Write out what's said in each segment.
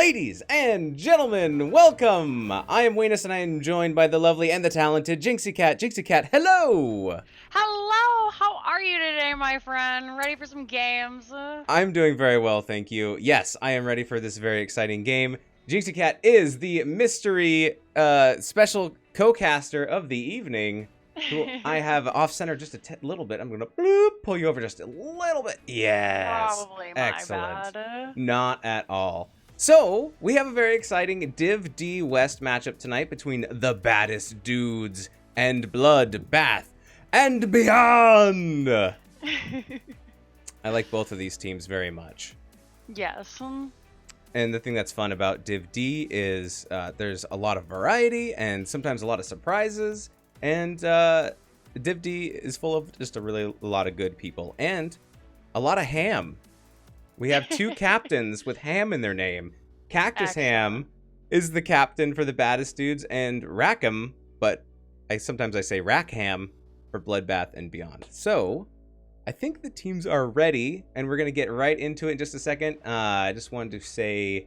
Ladies and gentlemen, welcome! I am Weenus and I am joined by the lovely and the talented Jinxie Cat. Jinxie Cat, hello! Hello! How are you today, my friend? Ready for some games? I'm doing very well, thank you. Yes, I am ready for this very exciting game. Jinxie Cat is the mystery special co-caster of the evening, who I have off-center just a little bit. I'm going to pull you over just a little bit. Yes! Probably my Excellent. bad. Not at all. So, we have a very exciting Div D West matchup tonight between the Baddest Dudes and Blood, Bath, and Beyond! I like both of these teams very much. Yes. And the thing that's fun about Div D is there's a lot of variety and sometimes a lot of surprises. And Div D is full of just a lot of good people and a lot of ham. We have two captains with ham in their name. Cactus Excellent. Ham is the captain for the Baddest Dudes, and Rackham, but sometimes I say Rackham for Bloodbath and Beyond. So, I think the teams are ready, and we're going to get right into it in just a second. I just wanted to say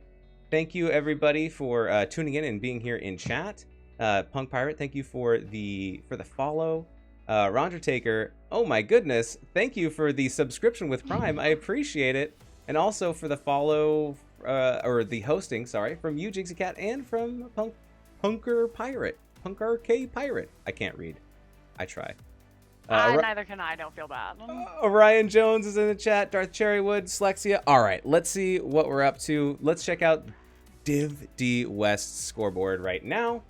thank you, everybody, for tuning in and being here in chat. Punk Pirate, thank you for the follow. Roger Taker, oh my goodness, thank you for the subscription with Prime. I appreciate it. And also for the follow, or the hosting, sorry, from you, Jinxie Cat, and from Punker K Pirate. I can't read. I try. Neither can I. Don't feel bad. Orion Jones is in the chat. Darth Cherrywood, Slexia. All right, let's see what we're up to. Let's check out Div D West's scoreboard right now.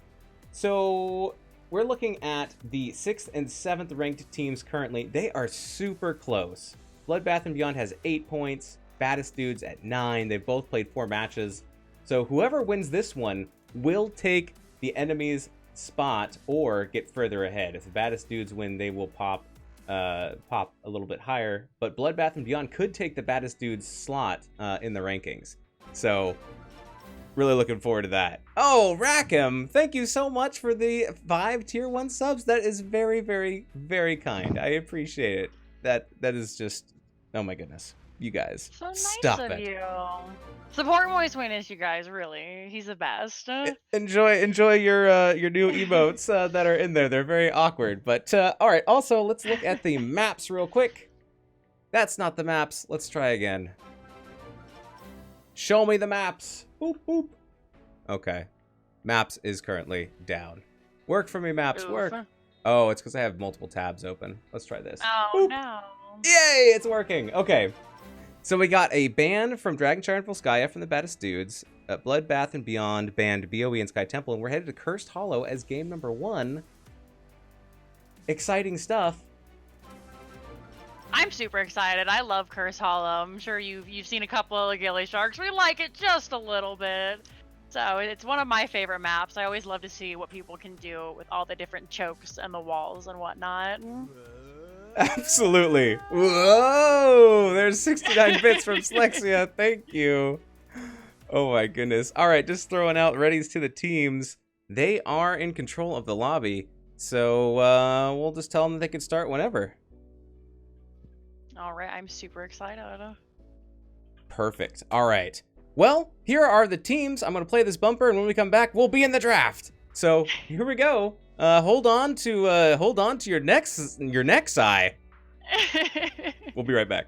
So we're looking at the 6th and 7th ranked teams currently. They are super close. Bloodbath and Beyond has 8 points. Baddest Dudes at 9. They've both played 4 matches. So whoever wins this one will take the enemy's spot or get further ahead. If the Baddest Dudes win, they will pop a little bit higher. But Bloodbath and Beyond could take the Baddest Dudes slot in the rankings. So really looking forward to that. Oh, Rackham, thank you so much for the 5 tier 1 subs. That is very, very, very kind. I appreciate it. That is just, oh my goodness. You guys, So nice stop of it. you. Support Moist Weenus, you guys, really. He's the best. Enjoy your new emotes that are in there. They're very awkward. But all right, also let's look at the maps real quick. That's not the maps. Let's try again. Show me the maps. Boop boop. Okay. Maps is currently down. Work for me, maps. Oof. Work. Oh, it's because I have multiple tabs open. Let's try this. Oh, Boop. no. Yay, it's working. Okay. So we got a ban from Dragonshire and Volskaya from the Baddest Dudes. Bloodbath and Beyond banned BOE and Sky Temple. And we're headed to Cursed Hollow as game number 1. Exciting stuff. I'm super excited. I love Curse Hollow. I'm sure you've seen a couple of Gilly Sharks. We like it just a little bit. So it's one of my favorite maps. I always love to see what people can do with all the different chokes and the walls and whatnot. Absolutely. Whoa! There's 69 bits from Slexia. Thank you. Oh my goodness. All right, just throwing out readies to the teams. They are in control of the lobby, so we'll just tell them that they can start whenever. All right, I'm super excited. Perfect. All right. Well, here are the teams. I'm going to play this bumper, and when we come back, we'll be in the draft. So here we go. Hold on to your next eye. We'll be right back.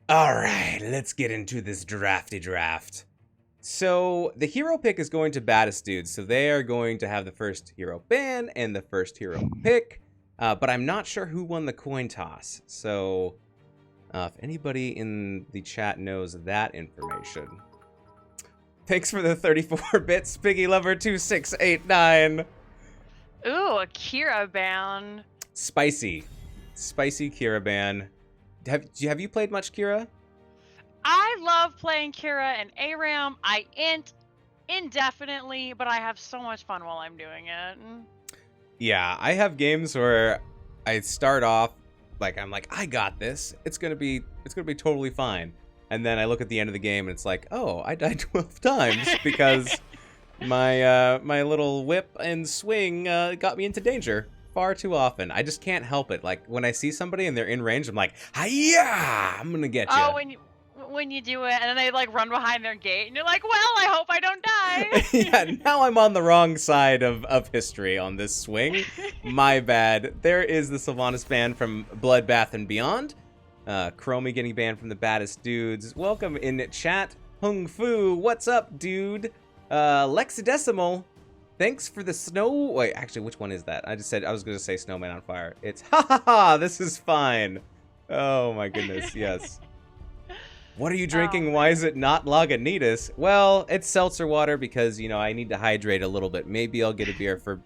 All right, let's get into this drafty draft. So the hero pick is going to Baddest Dudes, so they are going to have the first hero ban and the first hero pick, but I'm not sure who won the coin toss. So if anybody in the chat knows that information. Thanks for the 34-bit Spiggy Lover 2689. Ooh, a Kira ban. Spicy Kira ban. Have you played much Kira? I love playing Kira and ARAM. I int indefinitely, but I have so much fun while I'm doing it. Yeah, I have games where I start off like I'm like, I got this. It's gonna be totally fine. And then I look at the end of the game and it's like, oh, I died 12 times because my little whip and swing got me into danger far too often. I just can't help it. Like when I see somebody and they're in range, I'm like, hiya! I'm gonna get you. Oh, when you do it and then they like run behind their gate and you're like, well, I hope I don't die. Yeah, now I'm on the wrong side of history on this swing. My bad. There is the Sylvanas ban from Bloodbath and Beyond. Chromie getting banned from the Baddest Dudes. Welcome in chat. Hung Fu, what's up, dude? Lexidecimal, thanks for the snow. Wait, actually, which one is that? I was going to say Snowman on Fire. It's ha ha ha, this is fine. Oh my goodness, yes. What are you drinking? Why is it not Lagunitas? Well, it's seltzer water because, you know, I need to hydrate a little bit. Maybe I'll get a beer for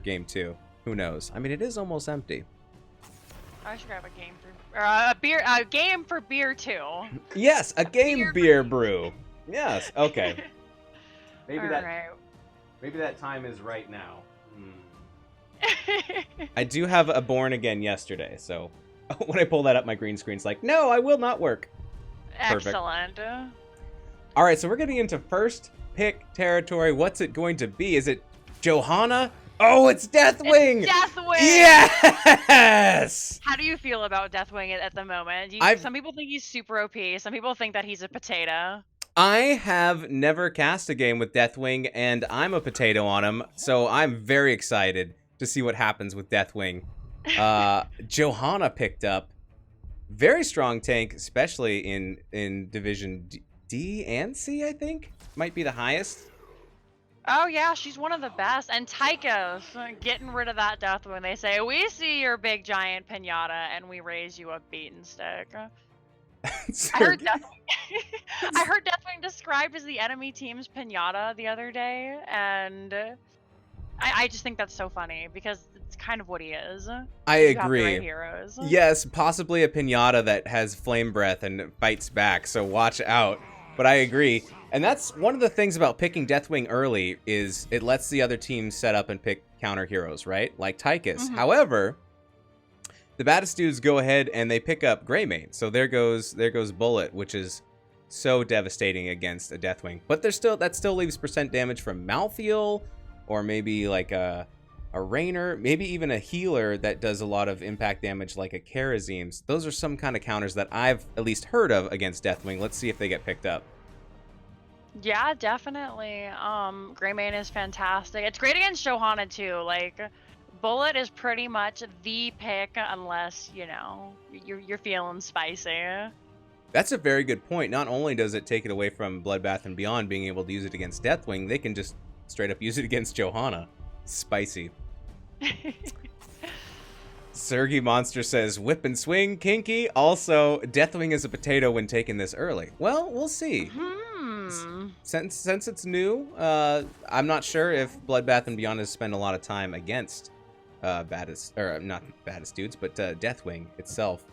game 2. Who knows? I mean, it is almost empty. I should grab a game for beer 2. Yes, a game beer brew. Yes, okay. Maybe that time is right now. I do have a Born Again yesterday, so when I pull that up, my green screen's like, no, I will not work. Excellent. All right, so we're getting into first pick territory. What's it going to be? Is it Johanna? Oh, it's Deathwing! It's Deathwing! Yes! How do you feel about Deathwing at the moment? Some people think he's super OP. Some people think that he's a potato. I have never cast a game with Deathwing, and I'm a potato on him, so I'm very excited to see what happens with Deathwing. Johanna picked up. Very strong tank, especially in Division D and C, I think. Might be the highest. Oh yeah, she's one of the best. And Tycho's getting rid of that Deathwing. They say, we see your big giant pinata and we raise you a beaten stick. I heard Deathwing described as the enemy team's pinata the other day, and I just think that's so funny because it's kind of what he is. I agree. Right heroes. Yes, possibly a pinata that has flame breath and fights back, so watch out. But I agree. And that's one of the things about picking Deathwing early is it lets the other team set up and pick counter heroes, right? Like Tychus. Mm-hmm. However, the Baddest Dudes go ahead and they pick up Greymane. So there goes Bullet, which is so devastating against a Deathwing. But that still leaves percent damage from Malthael, or maybe like a Rainer, maybe even a healer that does a lot of impact damage like a Karazims. Those are some kind of counters that I've at least heard of against Deathwing. Let's see if they get picked up. Yeah, definitely. Greymane is fantastic. It's great against Johanna too. Like, Bullet is pretty much the pick unless, you know, you're feeling spicy. That's a very good point. Not only does it take it away from Bloodbath and Beyond being able to use it against Deathwing, they can just straight up use it against Johanna. Spicy. Sergi Monster says, whip and swing, kinky. Also, Deathwing is a potato when taken this early. Well, we'll see. Since it's new, I'm not sure if Bloodbath and Beyond has spent a lot of time against not Baddest Dudes, but Deathwing itself.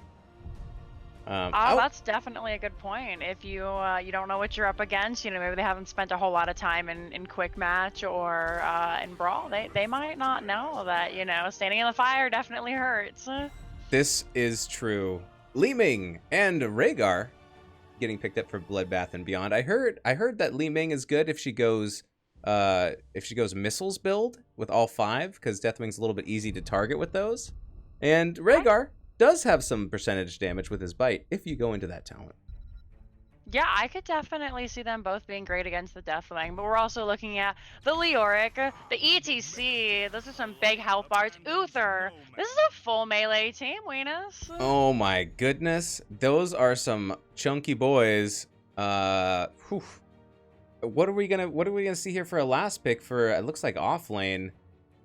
That's definitely a good point. If you don't know what you're up against, you know, maybe they haven't spent a whole lot of time in quick match or in brawl. They might not know that, you know, standing in the fire definitely hurts. This is true. Li Ming and Rhaegar getting picked up for Bloodbath and Beyond. I heard that Li Ming is good if she goes missiles build with all 5, because Deathwing's a little bit easy to target with those. And Rhaegar does have some percentage damage with his bite if you go into that talent. Yeah, I could definitely see them both being great against the Deathwing, but we're also looking at the Leoric, the ETC. Those are some big health bars. Uther. This is a full melee team, Weenus. Oh my goodness. Those are some chunky boys. What are we gonna see here for a last pick for, it looks like off lane?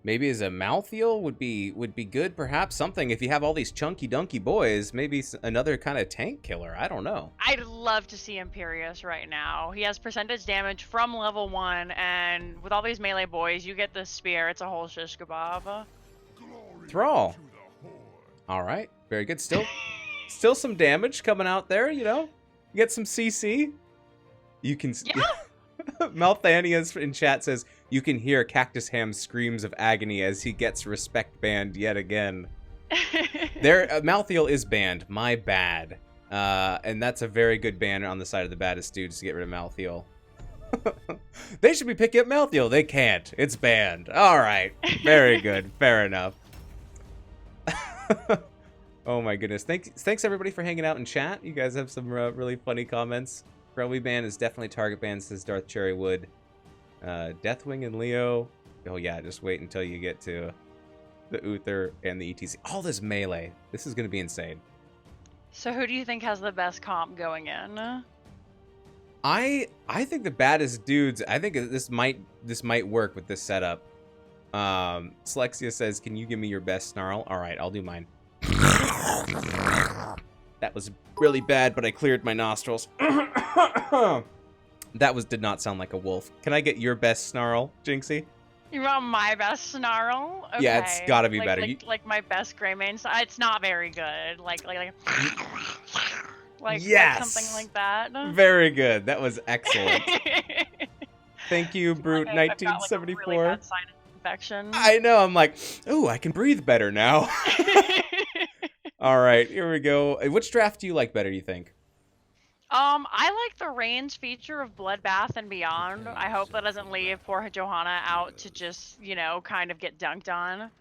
Maybe as a Malthael would be good, perhaps something. If you have all these chunky dunky boys, maybe another kind of tank killer. I don't know. I'd love to see Imperius right now. He has percentage damage from level 1, and with all these melee boys, you get the spear. It's a whole shish kebab. Thrall. All right, very good. Still some damage coming out there, you know. Get some CC. You can. Yeah. Malthania's in chat says you can hear Cactus Ham's screams of agony as he gets respect banned yet again. There, Malthiel is banned. My bad. And that's a very good ban on the side of the baddest dudes to get rid of Malthiel. They should be picking up Malthiel. They can't. It's banned. All right. Very good. Fair enough. Oh my goodness. Thanks everybody for hanging out in chat. You guys have some really funny comments. Probably ban is definitely target ban, says Darth Cherrywood. Deathwing and Leo. Oh yeah, just wait until you get to the Uther and the ETC. All this melee. This is going to be insane. So who do you think has the best comp going in? I think the baddest dudes. I think this might work with this setup. Slexia says, "Can you give me your best snarl?" All right, I'll do mine. That was really bad, but I cleared my nostrils. That did not sound like a wolf. Can I get your best snarl, Jinxie? You want my best snarl? Okay. Yeah, it's gotta be better. Like my best gray mane. It's not very good. Like yes! something like that. Very good. That was excellent. Thank you, Brute I've got, 1974. a really bad sinus infection. I know. I'm like, ooh, I can breathe better now. All right, here we go. Which draft do you like better, you think? I like the range feature of Bloodbath and Beyond. I hope that doesn't leave poor Johanna out to just, kind of get dunked on.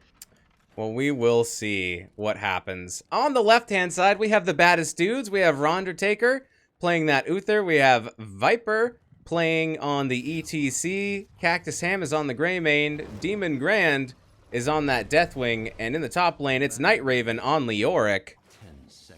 Well, we will see what happens. On the left-hand side, we have the baddest dudes. We have Rondertaker playing that Uther. We have Viper playing on the ETC. Cactus Ham is on the Grey Mane. Demon Grand is on that Deathwing. And in the top lane, it's Night Raven on Leoric.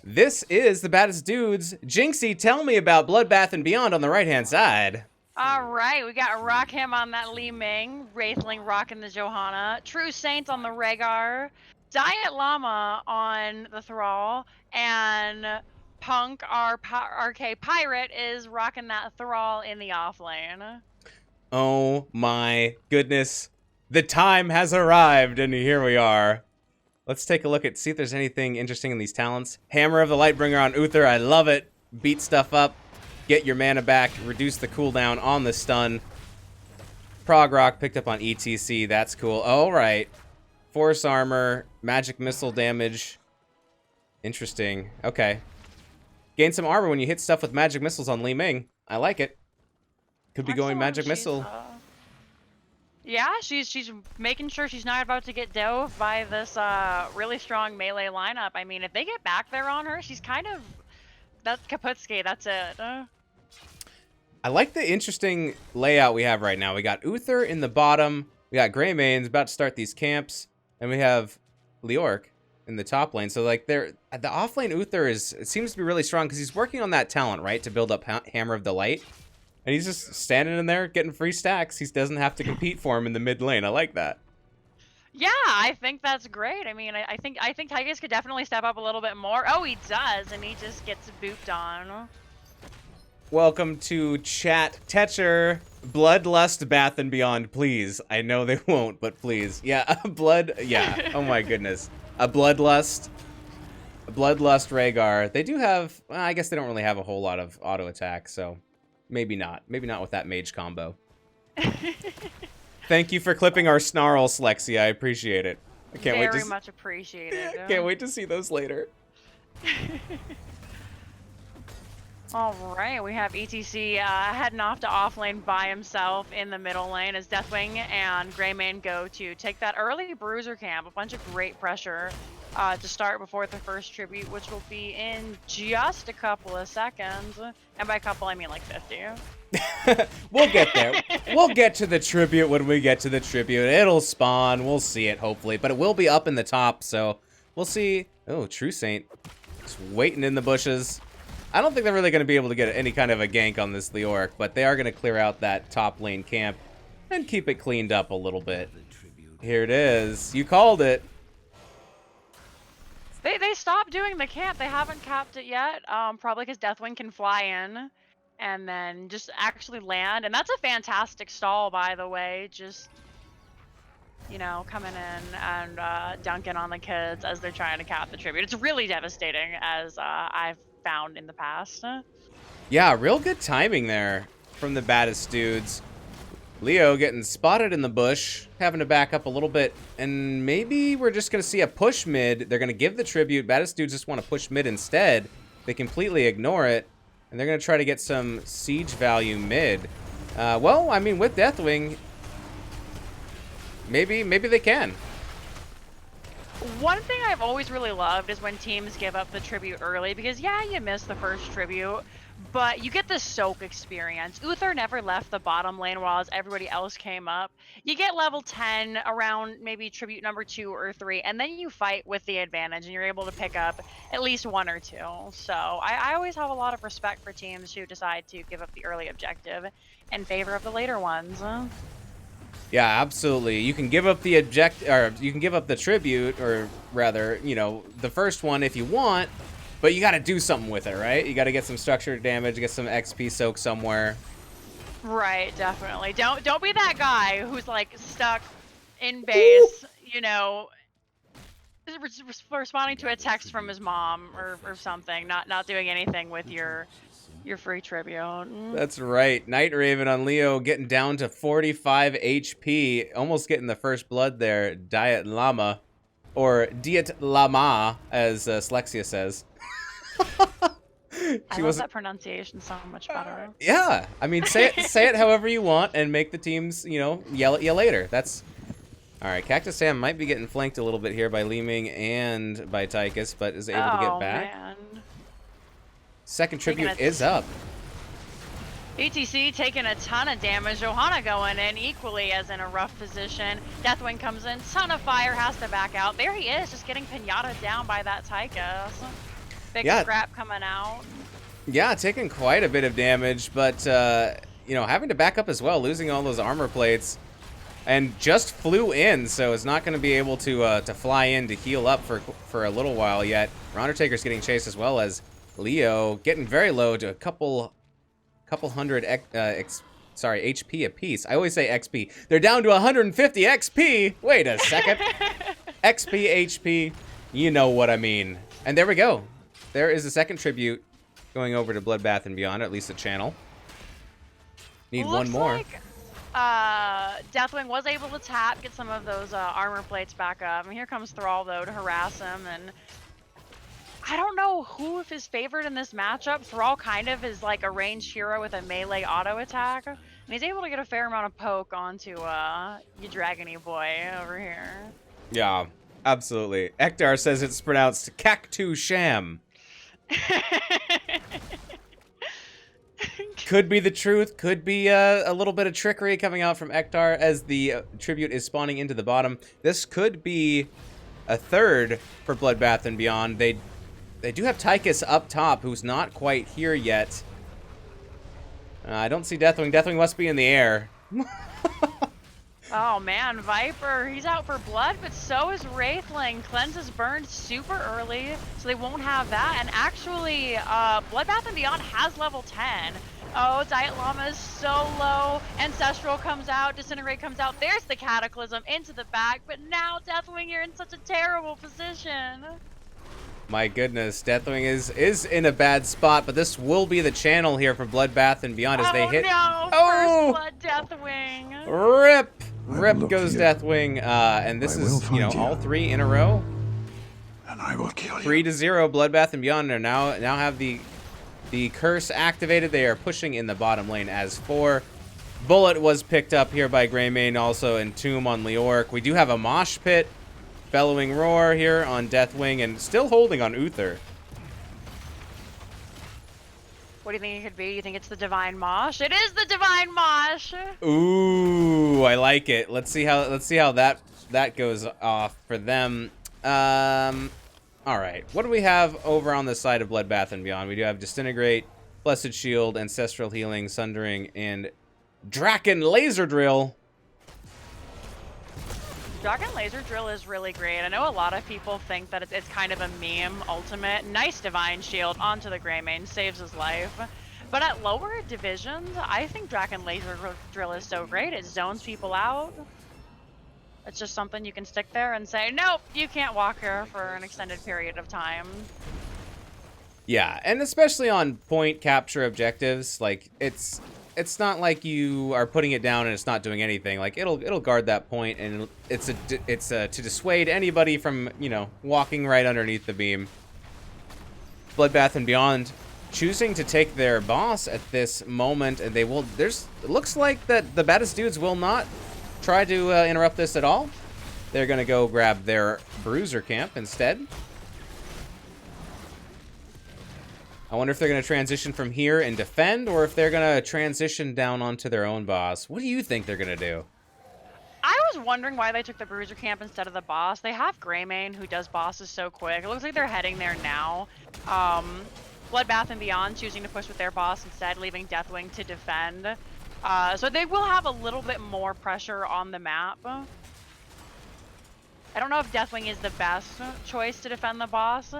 This is the baddest dudes. Jinxie, tell me about Bloodbath and Beyond on the right-hand side. All right, we got Rockham on that Li Ming, Wraithling rocking the Johanna, True Saint on the Rhaegar, Diet Llama on the Thrall, and Punk, our RK Pirate, is rocking that Thrall in the off lane. Oh my goodness. The time has arrived, and here we are. Let's take a look see if there's anything interesting in these talents. Hammer of the Lightbringer on Uther, I love it. Beat stuff up, get your mana back, reduce the cooldown on the stun. Prog Rock picked up on ETC, that's cool. All right. Force armor, magic missile damage. Interesting, okay. Gain some armor when you hit stuff with magic missiles on Li Ming. I like it. Could be going magic missile. Yeah, she's making sure she's not about to get dove by this really strong melee lineup. I mean, if they get back there on her, she's kind of... That's Kaputski, that's it. I like the interesting layout we have right now. We got Uther in the bottom, we got Grey Manes about to start these camps, and we have Leoric in the top lane. So, like, the off-lane Uther it seems to be really strong because he's working on that talent, right, to build up Hammer of the Light. And he's just standing in there getting free stacks. He doesn't have to compete for him in the mid lane. I like that. Yeah, I think that's great. I mean, I think Tygus could definitely step up a little bit more. Oh, he does, and he just gets booped on. Welcome to chat. Tetcher, Bloodlust, Bath and Beyond, please. I know they won't, but please. Yeah, yeah. Oh my goodness. A Bloodlust Rhaegar. They do have, well, I guess they don't really have a whole lot of auto attack, so maybe not. Maybe not with that mage combo. Thank you for clipping our snarl, Slexia. I appreciate it. I can't wait to very much appreciated. Can't wait to see those later. All right, we have ETC heading off to offlane by himself in the middle lane as Deathwing and Greymane go to take that early bruiser camp. A bunch of great pressure to start before the first tribute, which will be in just a couple of seconds. And by a couple, I mean like 50. We'll get there. We'll get to the tribute when we get to the tribute. It'll spawn. We'll see it, hopefully. But it will be up in the top, so we'll see. Oh, True Saint. Just waiting in the bushes. I don't think they're really going to be able to get any kind of a gank on this Leoric, but they are going to clear out that top lane camp and keep it cleaned up a little bit. Here it is. You called it. They stopped doing the camp. They haven't capped it yet, probably because Deathwing can fly in and then just actually land. And that's a fantastic stall, by the way. Just, you know, coming in and dunking on the kids as they're trying to cap the tribute. It's really devastating, as I've found in the past. Yeah, real good timing there from the Baddest dudes. Leo getting spotted in the bush, having to back up a little bit, and maybe we're just going to see a push mid. They're going to give the tribute. Baddest dudes just want to push mid instead. They completely ignore it, and they're going to try to get some siege value mid. Well, I mean, with Deathwing, maybe they can. One thing I've always really loved is when teams give up the tribute early, because yeah, you miss the first tribute, but you get the soak experience. Uther never left the bottom lane while everybody else came up. You get level 10 around maybe tribute number 2 or 3, and then you fight with the advantage and you're able to pick up at least 1 or 2. So I always have a lot of respect for teams who decide to give up the early objective in favor of the later ones. Yeah, absolutely. You can give up the you can give up the tribute, or rather, you know, the first one if you want, but you got to do something with it, right? You got to get some structured damage, get some XP soak somewhere. Right, definitely. Don't be that guy who's like stuck in base, you know, responding to a text from his mom or something, not doing anything with your free tribute. That's right. Night Raven on Leo getting down to 45 HP. Almost getting the first blood there. Diet Llama. Or Diet Lama, as Slexia says. I love that pronunciation so much better. Yeah. I mean, say it however you want and make the teams, you know, yell at you later. That's... Alright, Cactus Sam might be getting flanked a little bit here by Liming and by Tychus, but is able to get back. Man. Second tribute is up. ETC taking a ton of damage. Johanna going in equally as in a rough position. Deathwing comes in, ton of fire, has to back out. There he is, just getting pinata down by that Tychus. Big scrap coming out. Yeah, taking quite a bit of damage, but you know, having to back up as well, losing all those armor plates. And just flew in, so is not going to be able to fly in to heal up for a little while yet. Undertaker's getting chased as well as Leo getting very low to a couple hundred HP apiece. I always say XP. They're down to 150 XP. Wait a second. XP, HP. You know what I mean. And there we go. There is the second tribute going over to Bloodbath and Beyond, at least the channel. Need one more. Deathwing was able to tap, get some of those armor plates back up. And here comes Thrall, though, to harass him. And I don't know who is favorite in this matchup. Thrall kind of is like a ranged hero with a melee auto attack. And he's able to get a fair amount of poke onto you dragony boy over here. Yeah, absolutely. Ektar says it's pronounced Cactu Sham. Could be the truth, could be a little bit of trickery coming out from Ektar as the tribute is spawning into the bottom. This could be a third for Bloodbath and Beyond. They do have Tychus up top, who's not quite here yet. I don't see Deathwing. Deathwing must be in the air. Oh man, Viper, he's out for blood, but so is Wraithling. Cleanse is burned super early, so they won't have that. And actually, Bloodbath and Beyond has level 10. Oh, Diet Llama is so low. Ancestral comes out, Disintegrate comes out. There's the Cataclysm into the back, but now Deathwing, you're in such a terrible position. My goodness, Deathwing is in a bad spot, but this will be the channel here for Bloodbath and Beyond as they hit. No, oh, First Blood Deathwing. Rip goes Deathwing, and this is, you know, all 3 in a row. And I will kill you. 3-0, Bloodbath and Beyond are now have the curse activated. They are pushing in the bottom lane as 4. Bullet was picked up here by Greymane, also Entomb on Leoric. We do have a Mosh Pit, Bellowing Roar here on Deathwing, and still holding on Uther. What do you think it could be? You think it's the Divine Mosh? It is the Divine Mosh! Ooh, I like it. Let's see how that goes off for them. All right. What do we have over on the side of Bloodbath and Beyond? We do have Disintegrate, Blessed Shield, Ancestral Healing, Sundering, and Draken Laser Drill. Dragon Laser Drill is really great. I know a lot of people think that it's kind of a meme ultimate. Nice Divine Shield onto the Greymane, saves his life. But at lower divisions, I think Dragon Laser Drill is so great. It zones people out. It's just something you can stick there and say, nope, you can't walk here for an extended period of time. Yeah, and especially on point capture objectives, like it's not like you are putting it down and it's not doing anything. Like it'll guard that point, and it's to dissuade anybody from, you know, walking right underneath the beam. Bloodbath and Beyond choosing to take their boss at this moment, and they will. It looks like that the Baddest dudes will not try to interrupt this at all. They're gonna go grab their bruiser camp instead. I wonder if they're going to transition from here and defend, or if they're going to transition down onto their own boss. What do you think they're going to do? I was wondering why they took the bruiser camp instead of the boss. They have Greymane, who does bosses so quick. It looks like they're heading there now. Bloodbath and Beyond choosing to push with their boss instead, leaving Deathwing to defend. So they will have a little bit more pressure on the map. I don't know if Deathwing is the best choice to defend the boss.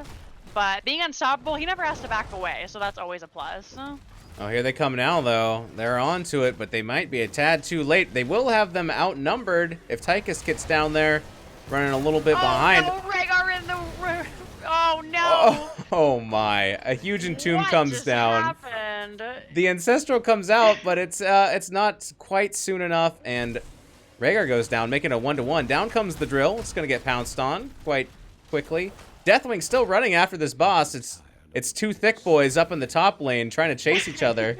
But being unstoppable, he never has to back away, so that's always a plus. Oh, here they come now, though. They're onto it, but they might be a tad too late. They will have them outnumbered if Tychus gets down there, running a little bit behind. No, Rhaegar in the... Oh, no! Oh my. A huge entomb comes down. Happened? The Ancestral comes out, but it's not quite soon enough, and Rhaegar goes down, making a 1-to-1. Down comes the drill. It's going to get pounced on quite quickly. Deathwing still running after this boss. It's two thick boys up in the top lane trying to chase each other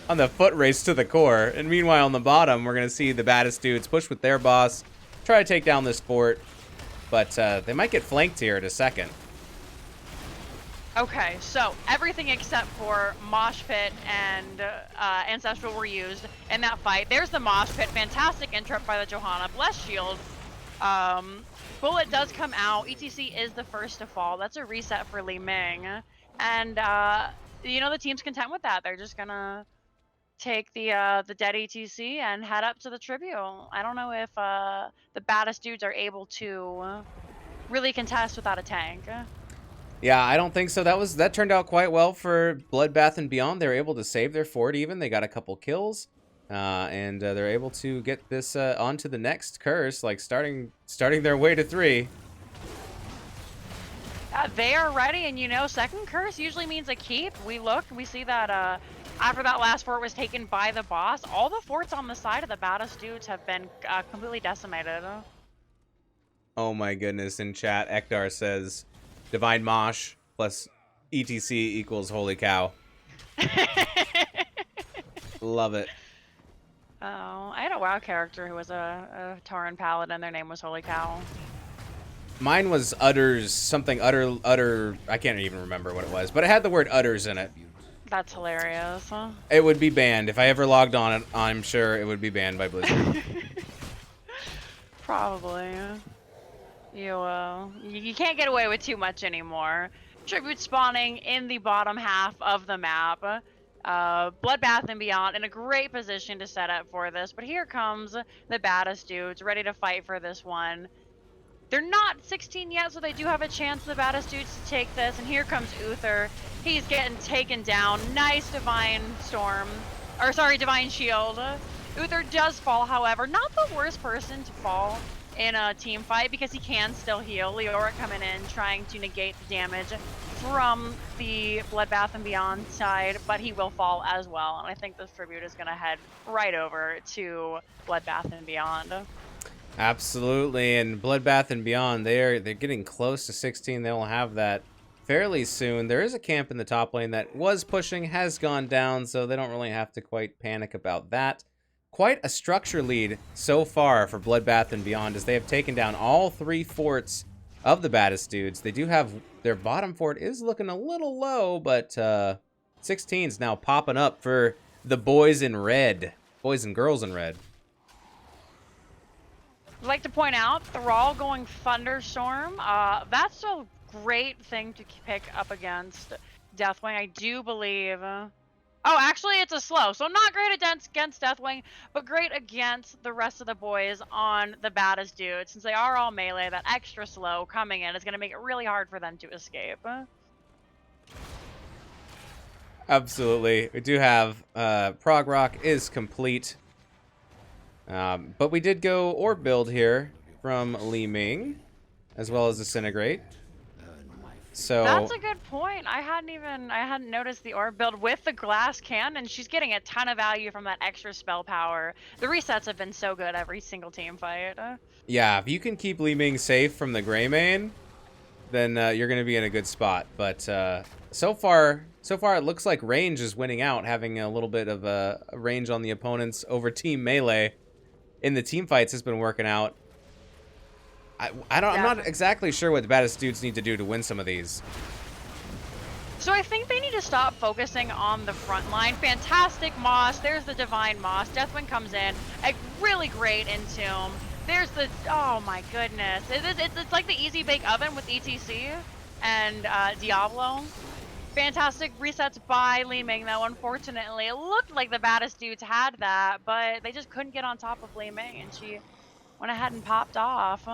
on the foot race to the core. And meanwhile, on the bottom, we're going to see the Baddest dudes push with their boss, try to take down this fort. But they might get flanked here in a second. Okay, so everything except for Mosh Pit and Ancestral were used in that fight. There's the Mosh Pit. Fantastic interrupt by the Johanna. Bless shield. Bullet does come out. ETC is the first to fall. That's a reset for Li Ming. And, you know, the team's content with that. They're just gonna take the dead ETC and head up to the Tribune. I don't know if the Baddest dudes are able to really contest without a tank. Yeah, I don't think so. That turned out quite well for Bloodbath and Beyond. They were able to save their fort even. They got a couple kills. And they're able to get this onto the next curse, like starting their way to 3. They are ready, and you know, second curse usually means a keep. We see that after that last fort was taken by the boss, all the forts on the side of the Baddest dudes have been completely decimated. Oh my goodness, in chat, Ekdar says, Divine Mosh plus ETC equals holy cow. Love it. Oh, I had a WoW character who was a Tauren Paladin. Their name was Holy Cow. Mine was Utters, something Utter, I can't even remember what it was, but it had the word Utters in it. That's hilarious. Huh? It would be banned. If I ever logged on it, I'm sure it would be banned by Blizzard. Probably. You can't get away with too much anymore. Tribute spawning in the bottom half of the map. Bloodbath and Beyond in a great position to set up for this, but here comes the Baddest dudes ready to fight for this one. They're not 16 yet, so they do have a chance, the Baddest dudes, to take this, and here comes Uther. He's getting taken down. Nice Divine Storm, or sorry, Divine Shield. Uther does fall, however, not the worst person to fall in a team fight because he can still heal. Leora coming in, trying to negate the damage from the Bloodbath and Beyond side, but he will fall as well. And I think this tribute is going to head right over to Bloodbath and Beyond. Absolutely, and Bloodbath and Beyond, they're getting close to 16. They'll have that fairly soon. There is a camp in the top lane that was pushing, has gone down, so they don't really have to quite panic about that. Quite a structure lead so far for Bloodbath and Beyond, as they have taken down all 3 forts of the Baddest dudes. They do have their bottom fort is looking a little low, but 16's now popping up for the boys in red. Boys and girls in red. I'd like to point out, Thrall going Thunderstorm. That's a great thing to pick up against Deathwing. I do believe... Oh, actually, it's a slow. So not great against Deathwing, but great against the rest of the boys on the Baddest dude. Since they are all melee, that extra slow coming in is going to make it really hard for them to escape. Absolutely. We do have Prog Rock is complete. But we did go Orb build here from Li Ming, as well as Disintegrate. So That's a good point. I hadn't noticed the orb build with the glass cannon. She's getting a ton of value from that extra spell power. The resets have been so good every single team fight. yeah, if you can keep Li Ming safe from the Gray Mane, then you're going to be in a good spot. But so far it looks like range is winning out, having a little bit of a range on the opponents over team melee. In the team fights has been working out. I'm not exactly sure what the baddest dudes need to do to win some of these. So I think they need to stop focusing on the front line. Fantastic Moss. There's the Divine Moss. Deathwing comes in. A really great Entomb. There's the... Oh my goodness. It's like the Easy Bake Oven with ETC and Diablo. Fantastic resets by Li Ming, though. Unfortunately, it looked like the baddest dudes had that, but they just couldn't get on top of Li Ming, and she went ahead and popped off.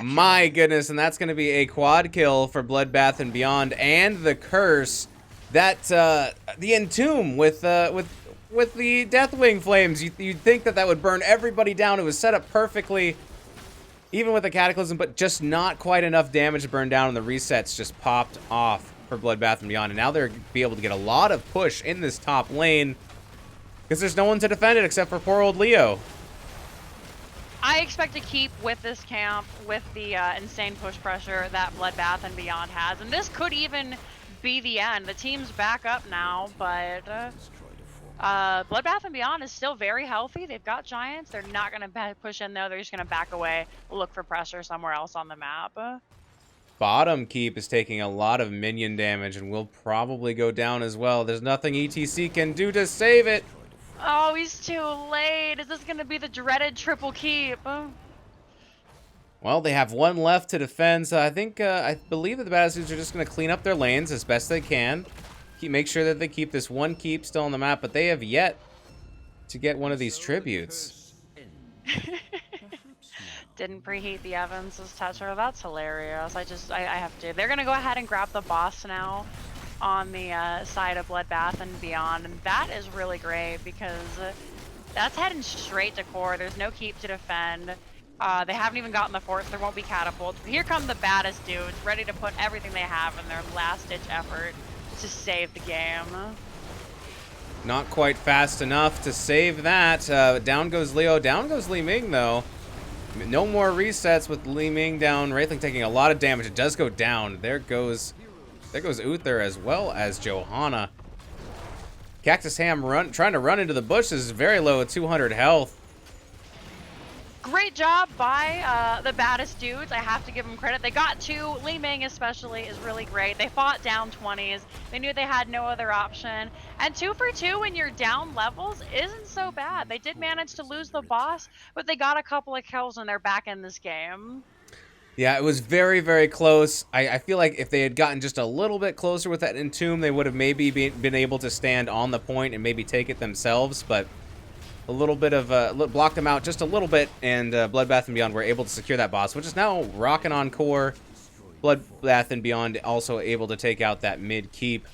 My goodness, and that's going to be a quad kill for Bloodbath and Beyond, and the curse that the Entomb with the Deathwing flames. You'd think that would burn everybody down. It was set up perfectly, even with the Cataclysm, but just not quite enough damage to burn down, and the resets just popped off for Bloodbath and Beyond. And now they're be able to get a lot of push in this top lane because there's no one to defend it except for poor old Leo. I expect to keep with this camp with the insane push pressure that Bloodbath and Beyond has, and this could even be the end. The team's back up now, but Bloodbath and Beyond is still very healthy. They've got Giants. They're not going to push in, though. They're just going to back away, look for pressure somewhere else on the map. Bottom keep is taking a lot of minion damage and will probably go down as well. There's nothing ETC can do to save it. Oh, he's too late. Is this going to be the dreaded triple keep? Well, they have one left to defend, so I believe that the baddest dudes are just going to clean up their lanes as best they can. Make sure that they keep this one keep still on the map, but they have yet to get one of these tributes. Didn't preheat the Evans' toucher. That's hilarious. I have to. They're going to go ahead and grab the boss now on the side of Bloodbath and Beyond, and that is really great because that's heading straight to core. There's no keep to defend. They haven't even gotten the force. There won't be catapults. Here come the baddest dudes, ready to put everything they have in their last-ditch effort to save the game. Not quite fast enough to save that. Down goes Leo. Down goes Li Ming, though. No more resets with Li Ming down. Wraithling taking a lot of damage. It does go down. There goes Uther as well as Johanna. Cactus Ham trying to run into the bushes, very low at 200 health. Great job by the baddest dudes. I have to give them credit. They got two. Li Ming especially is really great. They fought down 20s. They knew they had no other option. And 2 for 2 when you're down levels isn't so bad. They did manage to lose the boss, but they got a couple of kills and they're back in this game. Yeah, it was very, very close. I feel like if they had gotten just a little bit closer with that Entomb, they would have maybe been able to stand on the point and maybe take it themselves, but a little bit of blocked them out just a little bit, and Bloodbath and Beyond were able to secure that boss, which is now rocking on core. Bloodbath and Beyond also able to take out that mid keep.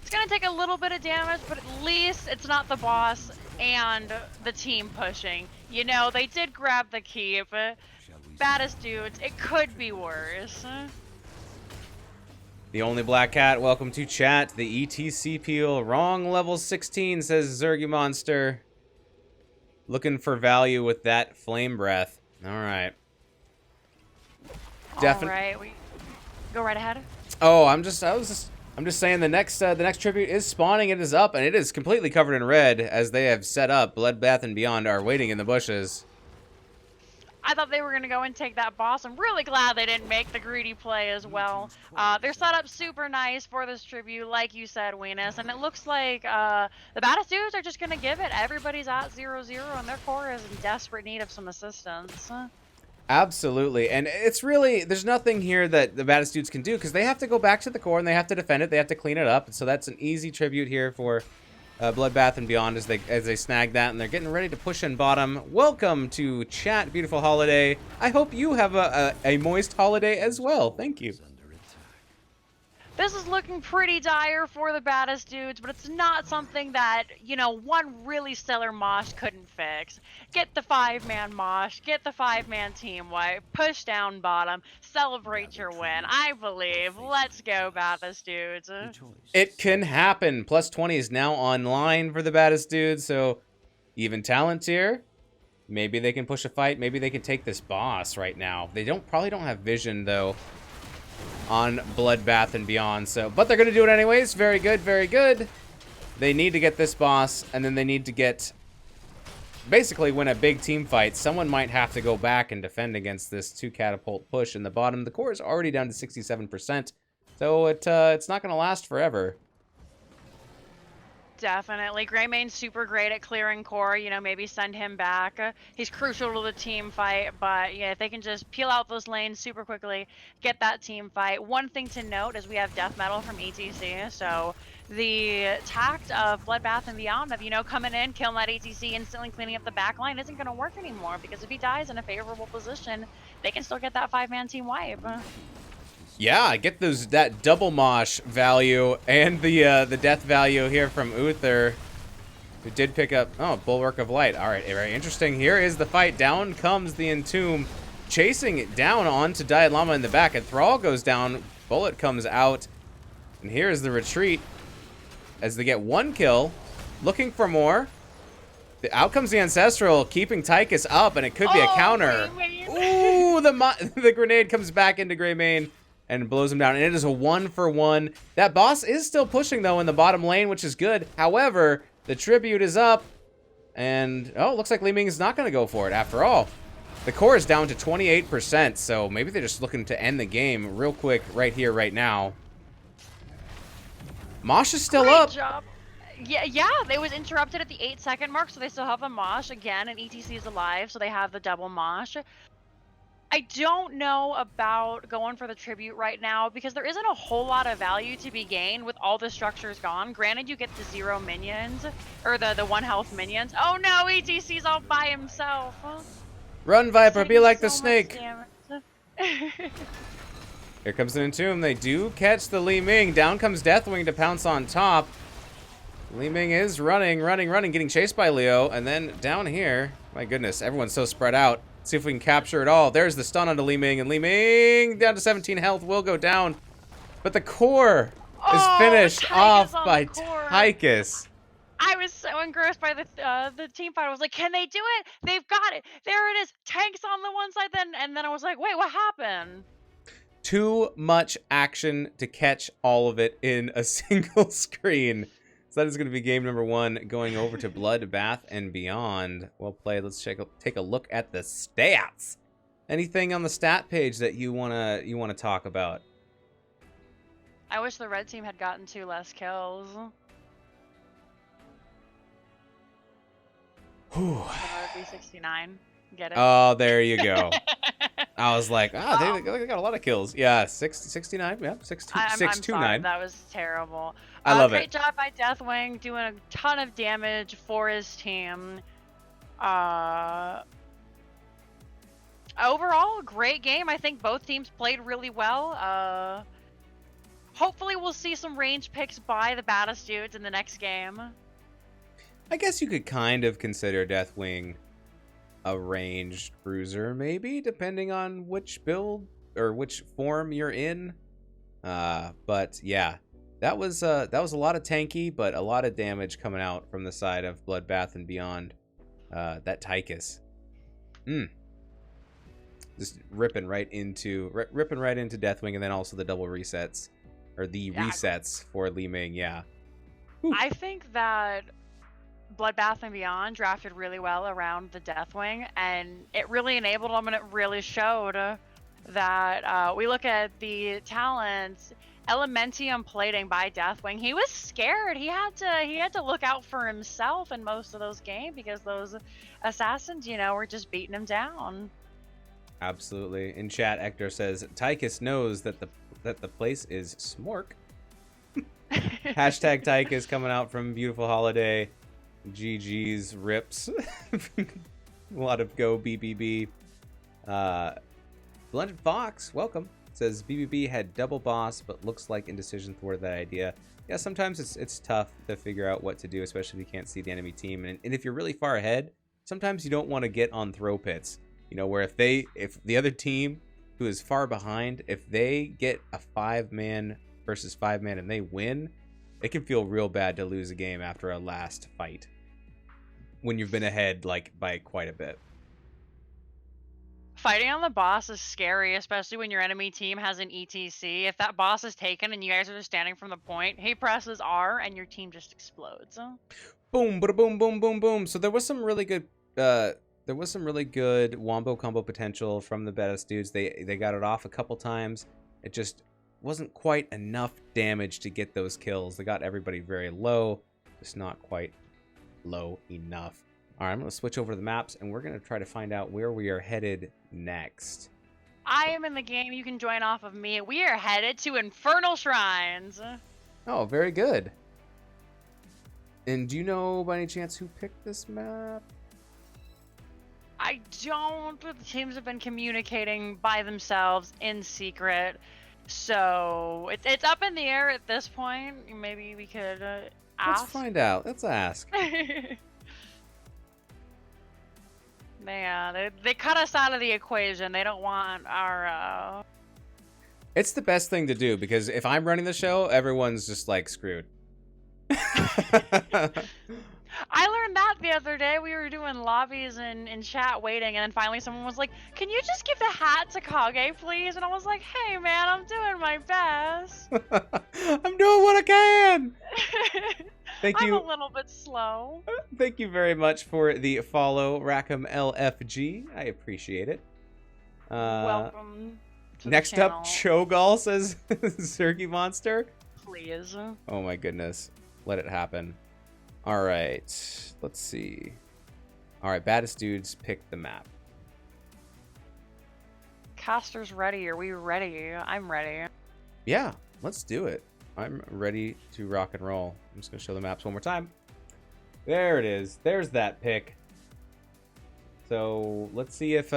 It's gonna take a little bit of damage, but at least it's not the boss and the team pushing. You know, they did grab the keep. Baddest dudes, it could be worse. The only black cat, welcome to chat. The ETC peel, wrong level 16, says Zergy Monster. Looking for value with that flame breath. All right. All right, we go right ahead. Oh, I'm just saying the next tribute is spawning. It is up and it is completely covered in red as they have set up. Bloodbath and Beyond are waiting in the bushes. I thought they were going to go and take that boss. I'm really glad they didn't make the greedy play as well. They're set up super nice for this tribute, like you said, Weenus. And it looks like the baddest dudes are just going to give it. Everybody's at 0-0, and their core is in desperate need of some assistance. Absolutely. And it's really, there's nothing here that the baddest dudes can do because they have to go back to the core and they have to defend it. They have to clean it up. So that's an easy tribute here for Bloodbath and Beyond as they snag that, and they're getting ready to push in bottom. Welcome to chat, beautiful holiday. I hope you have a moist holiday as well. Thank you. This is looking pretty dire for the Baddest dudes, but it's not something that, you know, one really stellar Mosh couldn't fix. Get the 5-man Mosh, get the 5-man team wipe, push down bottom, celebrate your win. I believe. Let's go, Baddest dudes. It can happen. Plus 20 is now online for the Baddest dudes, so even talent tier. Maybe they can push a fight. Maybe they can take this boss right now. They probably don't have vision, though, on Bloodbath and Beyond, so but they're gonna do it anyways. Very good, very good. They need to get this boss, and then they need to get basically win a big team fight. Someone might have to go back and defend against this 2 catapult push in the bottom. The core is already down to 67%, so it's not gonna last forever. Definitely. Greymane's super great at clearing core, you know, maybe send him back. He's crucial to the team fight, but yeah, if they can just peel out those lanes super quickly, get that team fight. One thing to note is we have death metal from ETC, so the tact of Bloodbath and Beyond of, you know, coming in, killing that ETC, instantly cleaning up the back line isn't going to work anymore, because if he dies in a favorable position, they can still get that 5-man team wipe. Yeah, get that double mosh value and the death value here from Uther, who did pick up Bulwark of Light. All right, very interesting. Here is the fight. Down comes the Entomb, chasing it down onto Diet Llama in the back. And Thrall goes down. Bullet comes out, and here is the retreat as they get 1 kill, looking for more. Out comes the Ancestral, keeping Tychus up, and it could be a counter. Ooh, the grenade comes back into Greymane and blows him down, and it is a 1-for-1. That boss is still pushing, though, in the bottom lane, which is good. However, the tribute is up, and looks like Li Ming is not going to go for it after all. The core is down to 28%, so maybe they're just looking to end the game real quick right here, right now. Mosh is still up. Great job. Yeah, they was interrupted at the 8-second mark, so they still have a Mosh again, and ETC is alive, so they have the double Mosh. I don't know about going for the tribute right now, because there isn't a whole lot of value to be gained with all the structures gone. Granted, you get the 0 minions, or the 1 health minions. Oh no, ETC's all by himself. Run, Viper, be like the So snake. Here comes the Entomb. They do catch the Li Ming. Down comes Deathwing to pounce on top. Li Ming is running, getting chased by Leo. And then down here, my goodness, everyone's so spread out. See if we can capture it all. There's the stun onto Li Ming, and Li Ming down to 17 health will go down. But the core is finished off by Tychus. I was so engrossed by the team fight. I was like, can they do it? They've got it. There it is. Tanks on the one side, and then I was like, wait, what happened? Too much action to catch all of it in a single screen. So that is going to be game number 1, going over to Bloodbath and Beyond. Well played. Let's take a look at the stats. Anything on the stat page that you wanna talk about? I wish the red team had gotten 2 less kills. Whew. Be 69. Get it? Oh, there you go. I was like, they got a lot of kills. Yeah, 69. Yeah, 629. Sorry, that was terrible. I love great it. job by Deathwing, doing a ton of damage for his team. Overall, great game. I think both teams played really well. Hopefully we'll see some range picks by the Baddest dudes in the next game. I guess you could kind of consider Deathwing a ranged bruiser, maybe, depending on which build or which form you're in. But yeah, that was a lot of tanky, but a lot of damage coming out from the side of Bloodbath and Beyond. That Tychus, just ripping right into Deathwing, and then also the double resets, or the resets for Li Ming. Yeah, Whew. I think that Bloodbath and Beyond drafted really well around the Deathwing, and it really enabled them, and it really showed that we look at the talents. Elementium plating by Deathwing. He was scared. He had to look out for himself in most of those games, because those assassins, were just beating him down. Absolutely. In chat, Hector says Tychus knows that the place is smork. Hashtag Tychus coming out from Beautiful Holiday. GG's rips. A lot of go BBB. Blended Fox, welcome. It says BBB had double boss, but looks like indecision thwarted that idea. Yeah, sometimes it's tough to figure out what to do, especially if you can't see the enemy team. And if you're really far ahead, sometimes you don't want to get on throw pits. You know, where if the other team who is far behind, if they get a 5-man versus 5-man and they win, it can feel real bad to lose a game after a last fight when you've been ahead like by quite a bit. Fighting on the boss is scary, especially when your enemy team has an ETC. If that boss is taken and you guys are just standing from the point, he presses R and your team just explodes. Boom, bada boom, boom, boom, boom. So there was some really good wombo combo potential from the Baddest dudes. They got it off a couple times. It just wasn't quite enough damage to get those kills. They got everybody very low, just not quite low enough. All right, I'm going to switch over to the maps, and we're going to try to find out where we are headed next. I am in the game. You can join off of me. We are headed to Infernal Shrines. Oh, very good. And do you know by any chance who picked this map? I don't, but the teams have been communicating by themselves in secret. So it's up in the air at this point. Maybe we could ask. Let's find out. Let's ask. Man, they cut us out of the equation. They don't want our... It's the best thing to do, because if I'm running the show, everyone's just, like, screwed. I learned that the other day. We were doing lobbies in chat waiting, and then finally someone was like, can you just give the hat to Kage, please? And I was like, hey, man, I'm doing my best. I'm doing what I can! Thank you. I'm a little bit slow. Thank you very much for the follow, Rackham LFG. I appreciate it. Welcome to next the channel. up, Cho'Gall, says Zergy Monster. Please. Oh my goodness. Let it happen. All right. Let's see. All right, Baddest dudes, pick the map. Caster's ready. Are we ready? I'm ready. Yeah, let's do it. I'm ready to rock and roll. I'm just going to show the maps one more time. There it is. There's that pick. So let's see if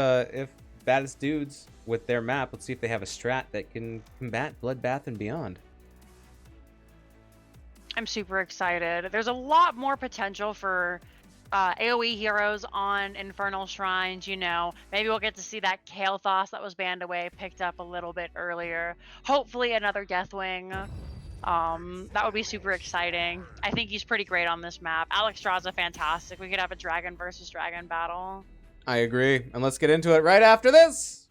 Baddest dudes with their map, let's see if they have a strat that can combat Bloodbath and beyond. I'm super excited. There's a lot more potential for AoE heroes on Infernal Shrines, you know. Maybe we'll get to see that Kael'thas that was banned away picked up a little bit earlier. Hopefully another Deathwing. That would be super exciting. I think he's pretty great on this map. Alexstrasza fantastic. We could have a dragon versus dragon battle. I agree. And let's get into it right after this.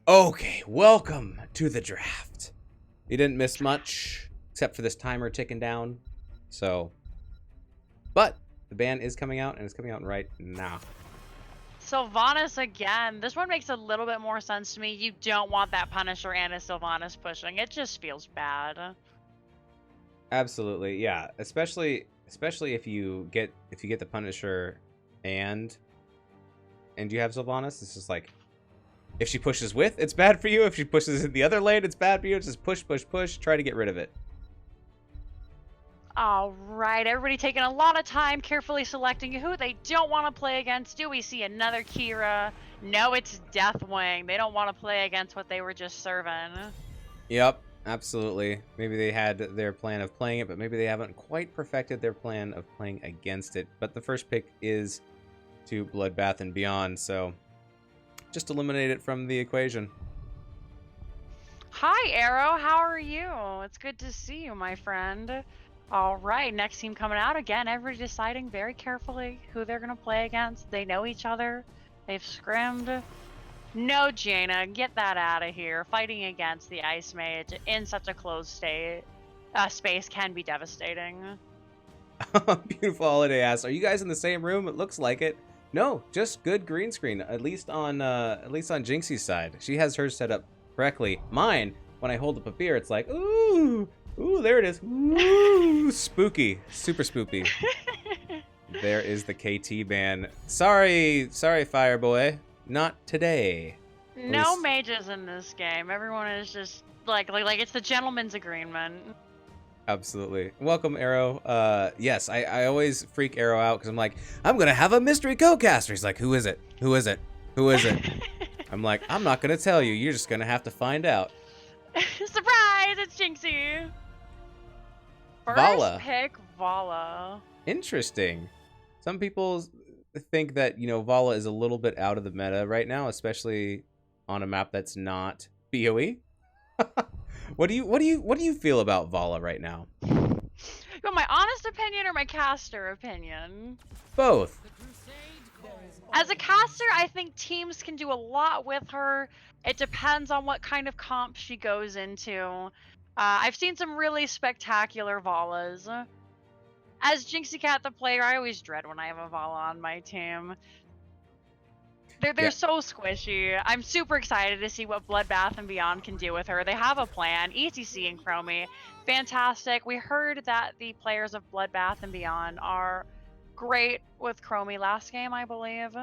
Okay, welcome to the draft. You didn't miss much, except for this timer ticking down. So, but the ban is coming out, and it's coming out right now. Sylvanas again. This one makes a little bit more sense to me. You don't want that Punisher and a Sylvanas pushing. It just feels bad. Absolutely, yeah. Especially if you get the Punisher and you have Sylvanas, it's just like, if she pushes with, it's bad for you. If she pushes in the other lane, it's bad for you. It's just push, push, push. Try to get rid of it. All right, everybody taking a lot of time carefully selecting who they don't want to play against. Do we see another Kira? No, it's Deathwing. They don't want to play against what they were just serving. Yep, absolutely. Maybe they had their plan of playing it, but maybe they haven't quite perfected their plan of playing against it. But the first pick is to Bloodbath and Beyond, so just eliminate it from the equation. Hi, Arrow. How are you? It's good to see you, my friend. All right, next team coming out. Again, everybody deciding very carefully who they're going to play against. They know each other. They've scrimmed. No, Jaina, get that out of here. Fighting against the Ice Mage in such a closed space can be devastating. Beautiful Holiday asks, are you guys in the same room? It looks like it. No, just good green screen. At least on Jinxie's side, she has hers set up correctly. Mine, when I hold up a beer, it's like ooh, there it is. Ooh, spooky, super spoopy. There is the KT ban. Sorry, Fireboy, not today. No mages in this game. Everyone is just like it's the gentleman's agreement. Absolutely. Welcome, Arrow. Yes, I always freak Arrow out because I'm like, I'm going to have a mystery co-caster. He's like, who is it? Who is it? Who is it? I'm like, I'm not going to tell you. You're just going to have to find out. Surprise! It's Jinxie. Vala. First pick Vala. Interesting. Some people think that, Vala is a little bit out of the meta right now, especially on a map that's not BOE. What do you feel about Vala right now? You want my honest opinion or my caster opinion? Both. As a caster, I think teams can do a lot with her. It depends on what kind of comp she goes into. I've seen some really spectacular Valas. As Jinxie Cat the player, I always dread when I have a Vala on my team. They're so squishy. I'm super excited to see what Bloodbath and Beyond can do with her. They have a plan. ETC and Chromie, fantastic. We heard that the players of Bloodbath and Beyond are great with Chromie last game, I believe.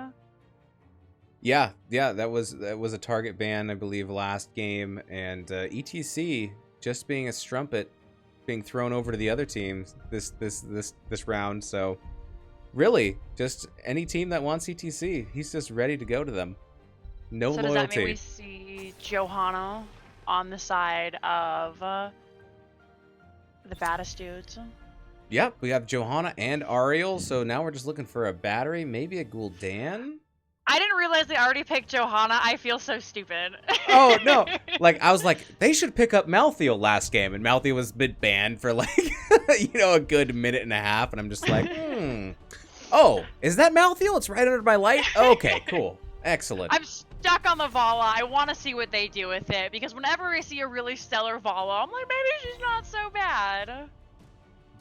Yeah, that was a target ban, I believe, last game, and ETC just being a strumpet, being thrown over to the other team this round. So really, just any team that wants ETC, he's just ready to go to them. No loyalty. So does that mean we see Johanna on the side of the Baddest dudes? Yep, we have Johanna and Ariel, so now we're just looking for a battery, maybe a Gul'dan? I didn't realize they already picked Johanna. I feel so stupid. Oh, no. I was like, they should pick up Malthael last game, and Malthael was been banned for, a good minute and a half, and I'm just like, Oh, is that Malthael? It's right under my light? Okay, cool. Excellent. I'm stuck on the Vala. I want to see what they do with it, because whenever I see a really stellar Vala, I'm like, maybe she's not so bad.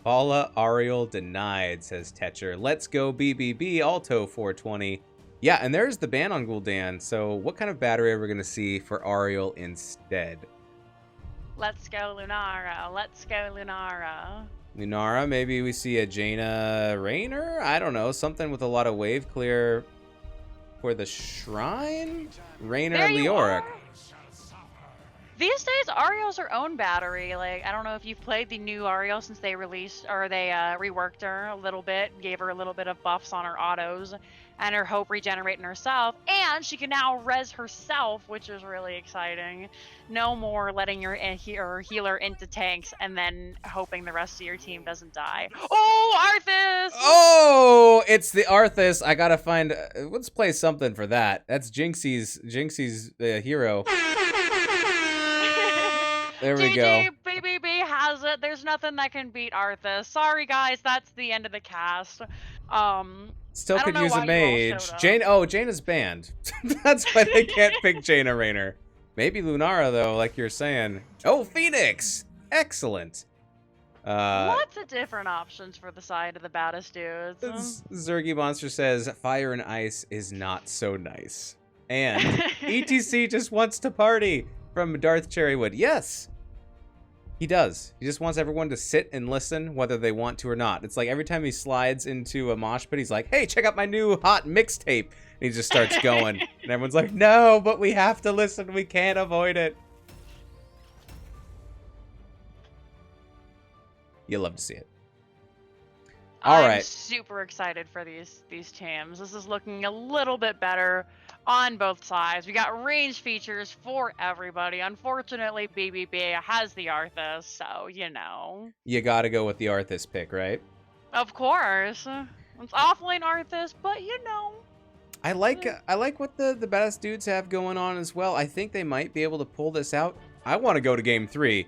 Vala Ariel denied, says Tetcher. Let's go BBB, Alto 420. Yeah, and there's the ban on Gul'dan. So what kind of battery are we going to see for Ariel instead? Let's go Lunara. Let's go Lunara. Lunara, maybe we see a Jaina Raynor? I don't know, something with a lot of wave clear for the Shrine? Raynor Leoric. These days, Ariel's her own battery. I don't know if you've played the new Ariel since they released, or they reworked her a little bit, gave her a little bit of buffs on her autos, and her hope regenerating herself, and she can now res herself, which is really exciting. No more letting your healer into tanks and then hoping the rest of your team doesn't die. Oh, Arthas! Oh, it's the Arthas. I gotta find. Let's play something for that. That's Jinxie's hero. There we go. BBB has it. There's nothing that can beat Arthas. Sorry, guys. That's the end of the cast. Still could use a mage. Jaina's banned. That's why they can't pick Jaina Raynor. Maybe Lunara, though, like you're saying. Oh, Phoenix! Excellent. Lots of different options for the side of the Baddest dudes. Zergy Monster says, fire and ice is not so nice. And ETC just wants to party from Darth Cherrywood. Yes, he does. He just wants everyone to sit and listen whether they want to or not. It's like every time he slides into a mosh pit, he's like, hey, check out my new hot mixtape. And he just starts going. And everyone's like, no, but we have to listen. We can't avoid it. You love to see it. I'm super excited for these teams. This is looking a little bit better on both sides. We got range features for everybody. Unfortunately, BBB has the Arthas, so you gotta go with the Arthas pick, right? Of course. It's offlane Arthas, but I like what the Baddest dudes have going on as well. I think they might be able to pull this out. I want to go to game 3.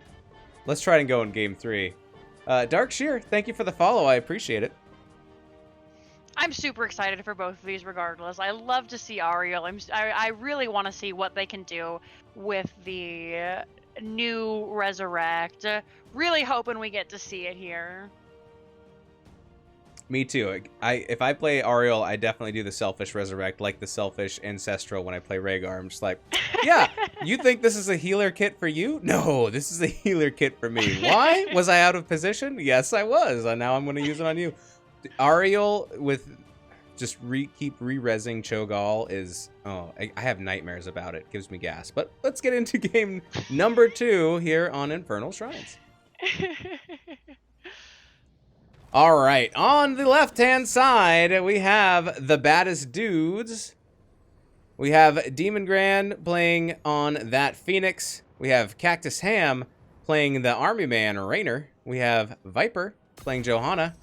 Let's try and go in game 3. Dark Sheer, thank you for the follow. I appreciate it. I'm super excited for both of these regardless. I love to see Ariel. I really want to see what they can do with the new Resurrect. Really hoping we get to see it here. Me too. If I play Ariel, I definitely do the Selfish Resurrect, like the Selfish Ancestral when I play Rhaegar. I'm just like, yeah, you think this is a healer kit for you? No, this is a healer kit for me. Why? Was I out of position? Yes, I was. And now I'm going to use it on you. Ariel with just keep re-rezzing Cho'Gall is... Oh, I have nightmares about it. Gives me gas. But let's get into game number 2 here on Infernal Shrines. All right, on the left-hand side, we have the Baddest Dudes. We have Demon Grand playing on that Phoenix. We have Cactus Ham playing the Army Man Raynor. We have Viper playing Johanna.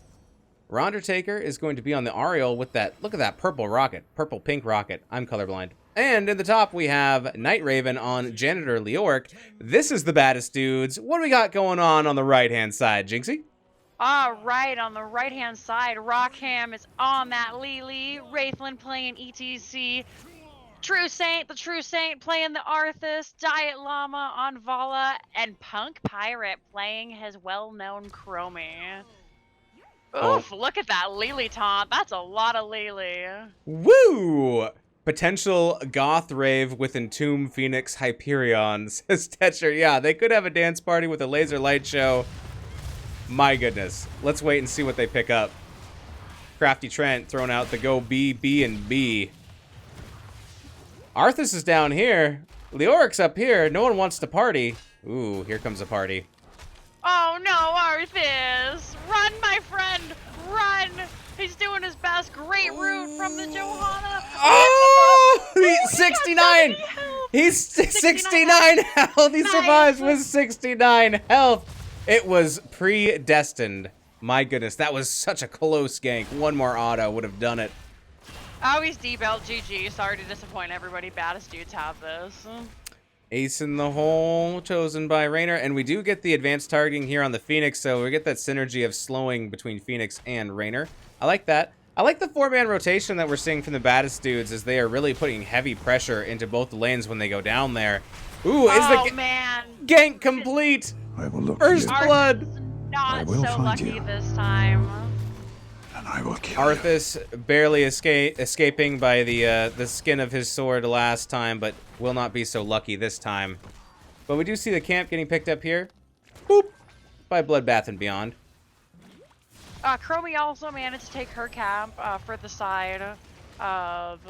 Rondertaker is going to be on the Ariel with that, look at that purple rocket, purple-pink rocket. I'm colorblind. And in the top, we have Night Raven on Janitor Leoric. This is the Baddest Dudes. What do we got going on the right-hand side, Jinxie? All right, on the right-hand side, Rockham is on that Lily. Wraithlin playing ETC. True Saint, the True Saint playing the Arthas. Diet Llama on Vala. And Punk Pirate playing his well-known Chromie. Oof, look at that Lily taunt. That's a lot of Lily. Woo! Potential goth rave with Entomb Phoenix Hyperion, says Tetcher. Yeah, they could have a dance party with a laser light show. My goodness. Let's wait and see what they pick up. Crafty Trent throwing out the go B, B, and B. Arthas is down here. Leoric's up here. No one wants to party. Ooh, here comes a party. Oh no, Arthas! Run, my friend! Run! He's doing his best. Great root from the Johanna. Oh! He's 69! He's 69 health! He survives with 69 health! It was predestined. My goodness, that was such a close gank. One more auto would have done it. Oh, he's D-belt. GG. Sorry to disappoint everybody. Baddest Dudes have this. Ace in the hole, chosen by Raynor. And we do get the advanced targeting here on the Phoenix, so we get that synergy of slowing between Phoenix and Raynor. I like that. I like the 4-man rotation that we're seeing from the Baddest Dudes, as they are really putting heavy pressure into both the lanes when they go down there. Ooh, is the man. gank complete? I will look First for you, blood. Not will so find lucky you. this time. and I will kill you. Arthas barely escaping by the skin of his sword last time, but will not be so lucky this time. But we do see the camp getting picked up here. Boop! By Bloodbath and Beyond. Chromie also managed to take her camp for the side of...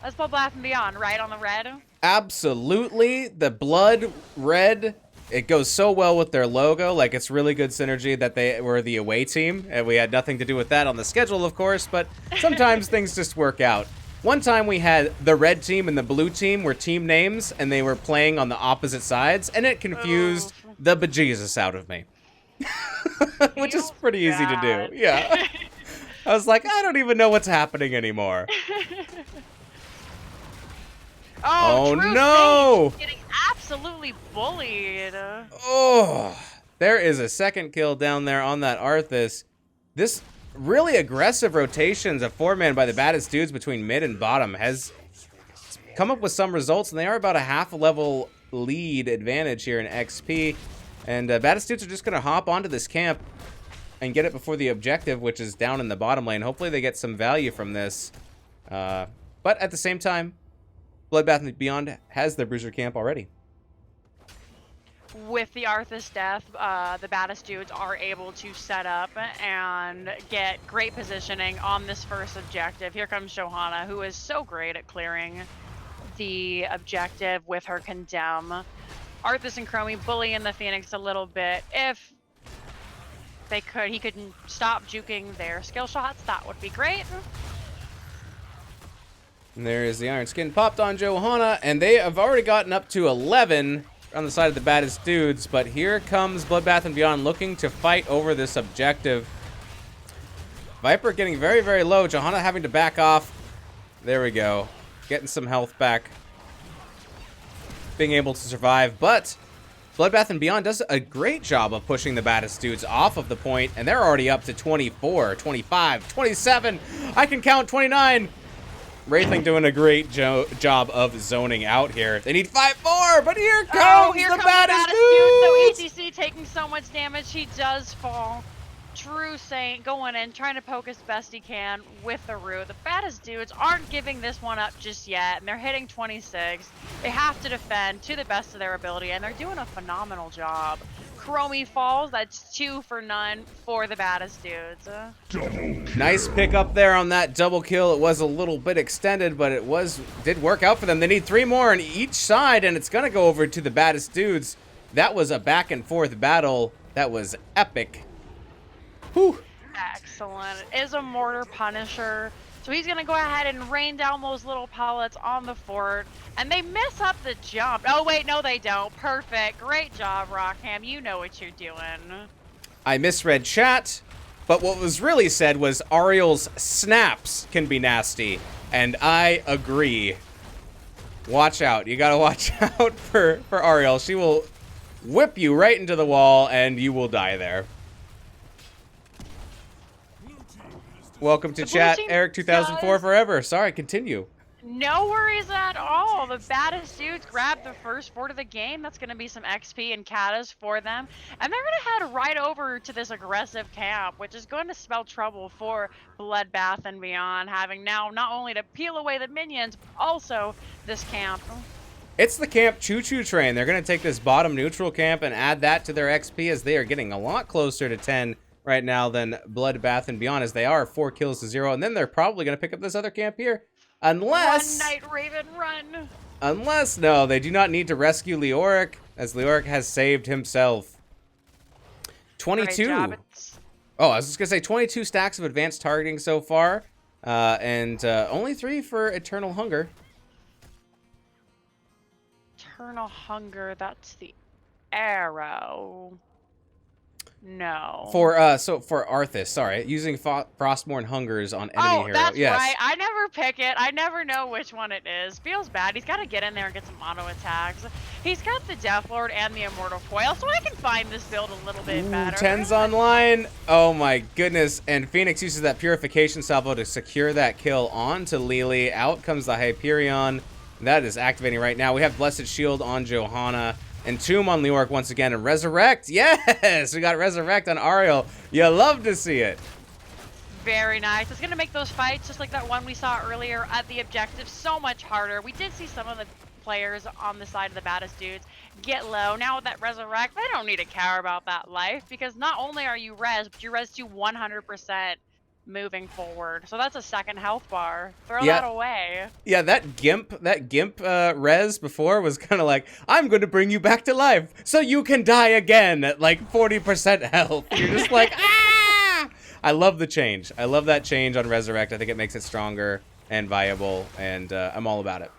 That's Bloodbath and Beyond, right on the red? Absolutely. The blood red, it goes so well with their logo. Like, it's really good synergy that they were the away team, and we had nothing to do with that on the schedule, of course, but sometimes things just work out. One time we had the red team and the blue team were team names, and they were playing on the opposite sides, and it confused the bejesus out of me. Which is pretty easy to do. Yeah. I was like, I don't even know what's happening anymore. Oh no! Getting absolutely bullied. Oh, there is a second kill down there on that Arthas. This really aggressive rotations of 4-man by the Baddest Dudes between mid and bottom has come up with some results, and they are about a half level lead advantage here in XP. And Baddest Dudes are just going to hop onto this camp and get it before the objective, which is down in the bottom lane. Hopefully they get some value from this. But at the same time, Bloodbath and Beyond has their Bruiser camp already. With the Arthas death, the Baddest Dudes are able to set up and get great positioning on this first objective. Here comes Johanna, who is so great at clearing the objective with her Condemn. Arthas and Chromie bullying the Phoenix a little bit. If they could, he could stop juking their skill shots. That would be great. And there is the Iron Skin popped on Johanna, and they have already gotten up to 11 on the side of the Baddest Dudes, but here comes Bloodbath and Beyond looking to fight over this objective. Viper getting very, very low. Johanna having to back off. There we go. Getting some health back. Being able to survive, but Bloodbath and Beyond does a great job of pushing the Baddest Dudes off of the point, and they're already up to 24, 25, 27. I can count 29. Wraithling doing a great job of zoning out here. They need 5 more, but here comes the Baddest Dudes! So ETC taking so much damage, he does fall. true saint going in, trying to poke as best he can with the root. The Baddest dudes aren't giving this one up just yet, and they're hitting 26. They have to defend to the best of their ability, and they're doing a phenomenal job. Chromie falls, that's 2 for none for the Baddest dudes. Nice pick up there on that double kill. It was a little bit extended, but it did work out for them. They need 3 more on each side, and it's gonna go over to the Baddest dudes. That was a back and forth battle. That was epic. Whew. Excellent. It is a mortar punisher. So he's going to go ahead and rain down those little pellets on the fort. And they mess up the jump. Oh, wait, no, they don't. Perfect. Great job, Rockham. You know what you're doing. I misread chat, but what was really said was Ariel's snaps can be nasty. And I agree. Watch out. You got to watch out for Ariel. She will whip you right into the wall, and you will die there. Welcome to chat, Eric 2004 forever. Sorry, continue. No worries at all. The Baddest dudes grabbed the first fort of the game. That's going to be some XP and katas for them. And they're going to head right over to this aggressive camp, which is going to spell trouble for Bloodbath and Beyond, having now not only to peel away the minions, but also this camp. It's the camp choo-choo train. They're going to take this bottom neutral camp and add that to their XP, as they are getting a lot closer to 10 right now than Bloodbath and Beyond, as they are 4 kills to 0. And then they're probably going to pick up this other camp here. Unless... Run, Night Raven, run! Unless, no, they do not need to rescue Leoric, as Leoric has saved himself. 22. Oh, I was just going to say 22 stacks of advanced targeting so far. And only 3 for Eternal Hunger. Eternal Hunger, that's the arrow. No. For Arthas, sorry, using Frostborn Hungers on enemy hero. That's yes. right. I never pick it. I never know which one it is. Feels bad. He's got to get in there and get some auto attacks. He's got the Death Lord and the Immortal Coil, so I can find this build a little bit better. 10's online. Oh my goodness. And Phoenix uses that Purification Salvo to secure that kill onto Lily. Out comes the Hyperion. That is activating right now. We have Blessed Shield on Johanna. And Tomb on Leoric once again. And Resurrect. Yes! We got Resurrect on Ariel. You love to see it. Very nice. It's going to make those fights, just like that one we saw earlier at the objective, so much harder. We did see some of the players on the side of the Baddest dudes get low. Now with that Resurrect, they don't need to care about that life, because not only are you res, but you res to 100% moving forward. So that's a second health bar. Throw that away. Yeah, that Gimp res before was kind of like, I'm going to bring you back to life so you can die again at like 40% health. You're just like, ah! I love the change. I love that change on Resurrect. I think it makes it stronger and viable, and I'm all about it.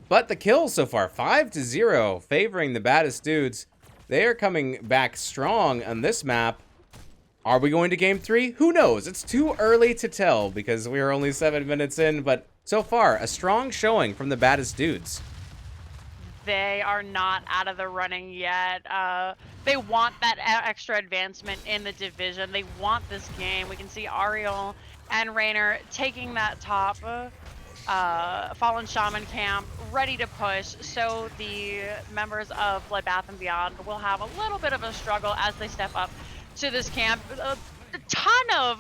But the kills so far, 5-0, favoring the Baddest dudes. They are coming back strong on this map. Are we going to game 3? Who knows? It's too early to tell because we are only 7 minutes in, but so far, a strong showing from the Baddest dudes. They are not out of the running yet. They want that extra advancement in the division. They want this game. We can see Ariel and Raynor taking that top Fallen Shaman camp, ready to push. So the members of Bloodbath and Beyond will have a little bit of a struggle as they step up to this camp. A ton of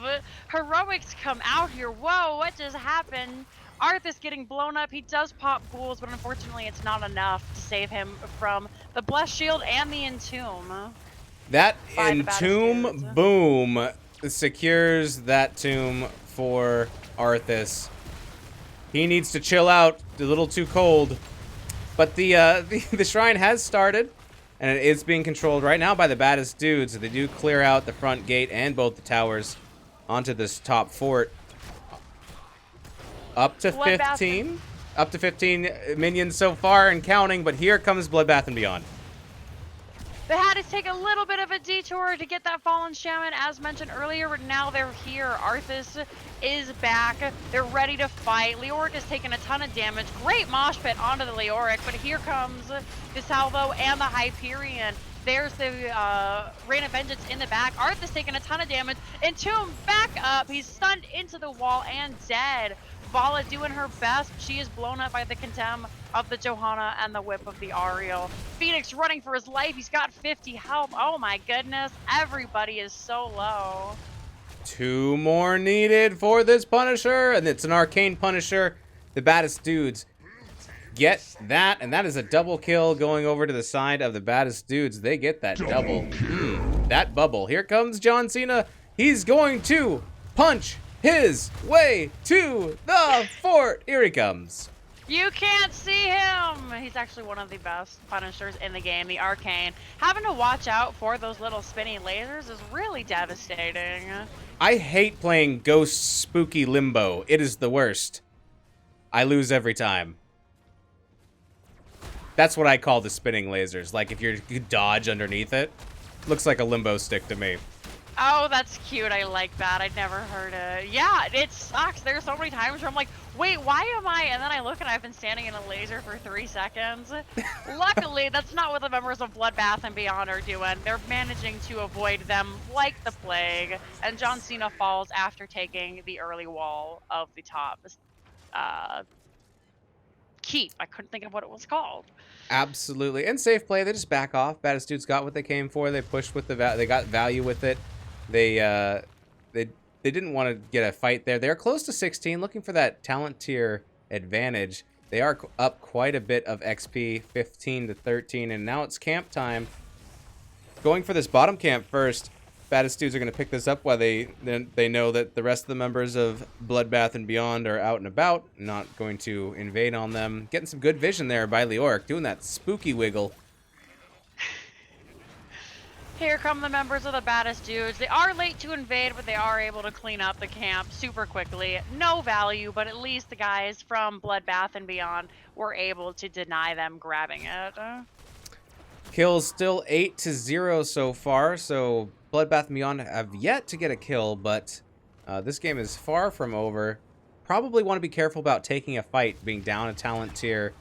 heroics come out here. Whoa, what just happened? Arthas getting blown up. He does pop ghouls, but unfortunately it's not enough to save him from the Blessed Shield and the Entomb. That Entomb boom secures that tomb for Arthas. He needs to chill out. A little too cold. But the shrine has started. And it is being controlled right now by the Baddest dudes. They do clear out the front gate and both the towers onto this top fort. Up to 15. Up to 15 minions so far and counting, but here comes Bloodbath and Beyond. They had to take a little bit of a detour to get that Fallen Shaman, as mentioned earlier, but now they're here. Arthas is back. They're ready to fight. Leoric has taken a ton of damage. Great mosh pit onto the Leoric, but here comes the Salvo and the Hyperion. There's the Rain of Vengeance in the back. Arthas taking a ton of damage. Entomb back up. He's stunned into the wall and dead. Vala doing her best. She is blown up by the contempt of the Johanna and the whip of the Ariel. Phoenix running for his life. He's got 50 health. Oh my goodness. Everybody is so low. 2 more needed for this Punisher, and it's an arcane Punisher. The Baddest Dudes get that, and that is a double kill going over to the side of the Baddest Dudes. They get that double. That bubble. Here comes John Cena. He's going to punch his way to the fort. Here he comes. You can't see him. He's actually one of the best Punishers in the game, the Arcane. Having to watch out for those little spinning lasers is really devastating. I hate playing Ghost Spooky Limbo. It is the worst. I lose every time. That's what I call the spinning lasers. Like if you dodge underneath it. Looks like a limbo stick to me. Oh, that's cute. I like that. I'd never heard it. Yeah, it sucks. There's so many times where I'm like, wait, why am I? And then I look and I've been standing in a laser for 3 seconds. Luckily, that's not what the members of Bloodbath and Beyond are doing. They're managing to avoid them like the plague. And John Cena falls after taking the early wall of the top keep. I couldn't think of what it was called. Absolutely. And safe play. They just back off. Baddest Dudes got what they came for. They pushed with they got value with it. They didn't want to get a fight there. They're close to 16, looking for that talent tier advantage. They are up quite a bit of XP, 15 to 13, and now it's camp time. Going for this bottom camp first. Baddest Dudes are going to pick this up while they know that the rest of the members of Bloodbath and Beyond are out and about, not going to invade on them. Getting some good vision there by Leoric, doing that spooky wiggle. Here come the members of the Baddest Dudes. They are late to invade, but they are able to clean up the camp super quickly. No value, but at least the guys from Bloodbath and Beyond were able to deny them grabbing it. Kills still 8-0 so far, so Bloodbath and Beyond have yet to get a kill, but this game is far from over. Probably want to be careful about taking a fight, being down a talent tier,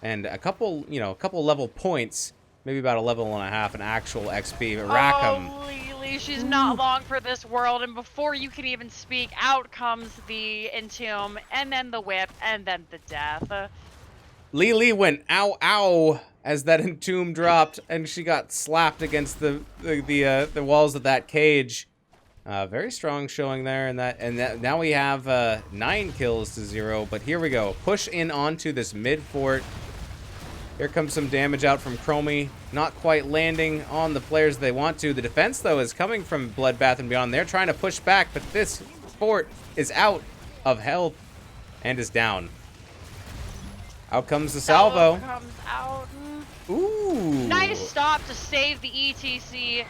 and a couple level points. Maybe about a level and a half in actual XP. Rack 'em. Oh, Lily, she's not long for this world, and before you can even speak, out comes the Entomb, and then the whip, and then the death. Lily went ow ow as that Entomb dropped, and she got slapped against the walls of that cage. Very strong showing there, and now we have 9 kills to 0. But here we go, push in onto this mid fort. Here comes some damage out from Chromie. Not quite landing on the players they want to. The defense, though, is coming from Bloodbath and Beyond. They're trying to push back, but this fort is out of health and is down. Out comes the salvo. Comes out. Ooh. Nice stop to save the ETC.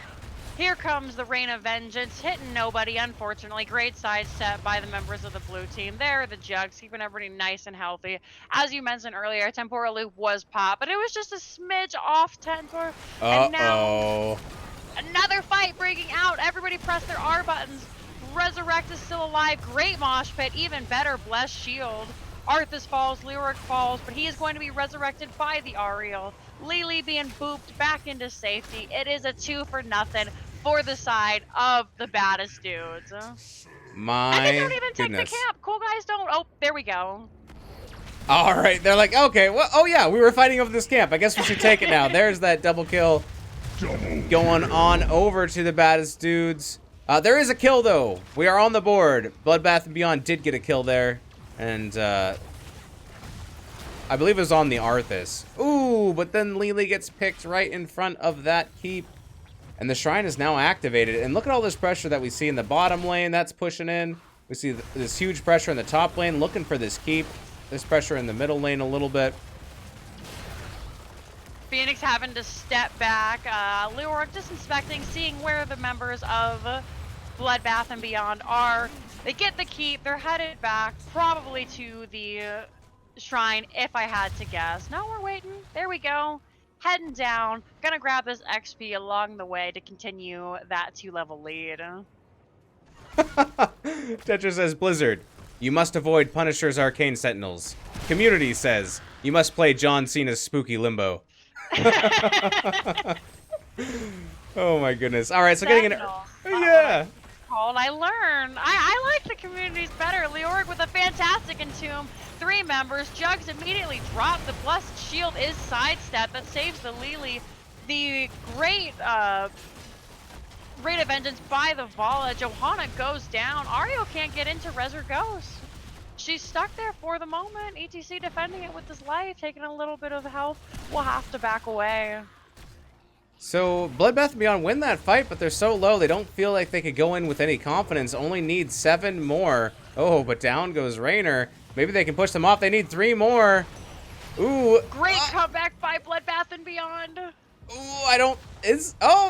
Here comes the Rain of Vengeance, hitting nobody, unfortunately. Great side set by the members of the blue team. There are the Jugs, keeping everybody nice and healthy. As you mentioned earlier, Temporal Loop was popped, but it was just a smidge off Tempor. And now, another fight breaking out. Everybody press their R buttons. Resurrect is still alive. Great mosh pit, even better. Blessed Shield. Arthas falls, Leoric falls, but he is going to be resurrected by the Ariel. Lily being booped back into safety. It is a 2-for-0 for the side of the Baddest Dudes. My and they don't even goodness. take the camp. Cool guys don't. Oh, there we go. All right, they're like, okay, well, oh yeah, we were fighting over this camp. I guess we should take it now. There's that double kill going on over to the Baddest Dudes. There is a kill, though. We are on the board. Bloodbath and Beyond did get a kill there. And, I believe it was on the Arthas. Ooh, but then Lily gets picked right in front of that keep. And the shrine is now activated. And look at all this pressure that we see in the bottom lane. That's pushing in. We see this huge pressure in the top lane, looking for this keep. This pressure in the middle lane a little bit. Phoenix having to step back. Leoric just inspecting, seeing where the members of Bloodbath and Beyond are. They get the keep. They're headed back, probably to the shrine, if I had to guess. No, we're waiting. There we go. Heading down. Gonna grab this XP along the way to continue that 2-level lead. Tetra says, Blizzard, you must avoid Punisher's Arcane Sentinels. Community says, you must play John Cena's Spooky Limbo. Oh my goodness. All right, so getting an... Yeah. and I learn. I like the communities better. Leoric with a fantastic entomb. 3 members. Jugs immediately drop. The Blessed Shield is sidestep. That saves the Lily. The great Rate of Vengeance by the Vala. Johanna goes down. Ariel can't get into Reser Ghost. She's stuck there for the moment. ETC defending it with his life, taking a little bit of health. We'll have to back away. So Bloodbath and Beyond win that fight, but they're so low they don't feel like they could go in with any confidence. Only need 7 more. Oh, but down goes Raynor. Maybe they can push them off. They need 3 more. Ooh. Great comeback by Bloodbath and Beyond. Ooh,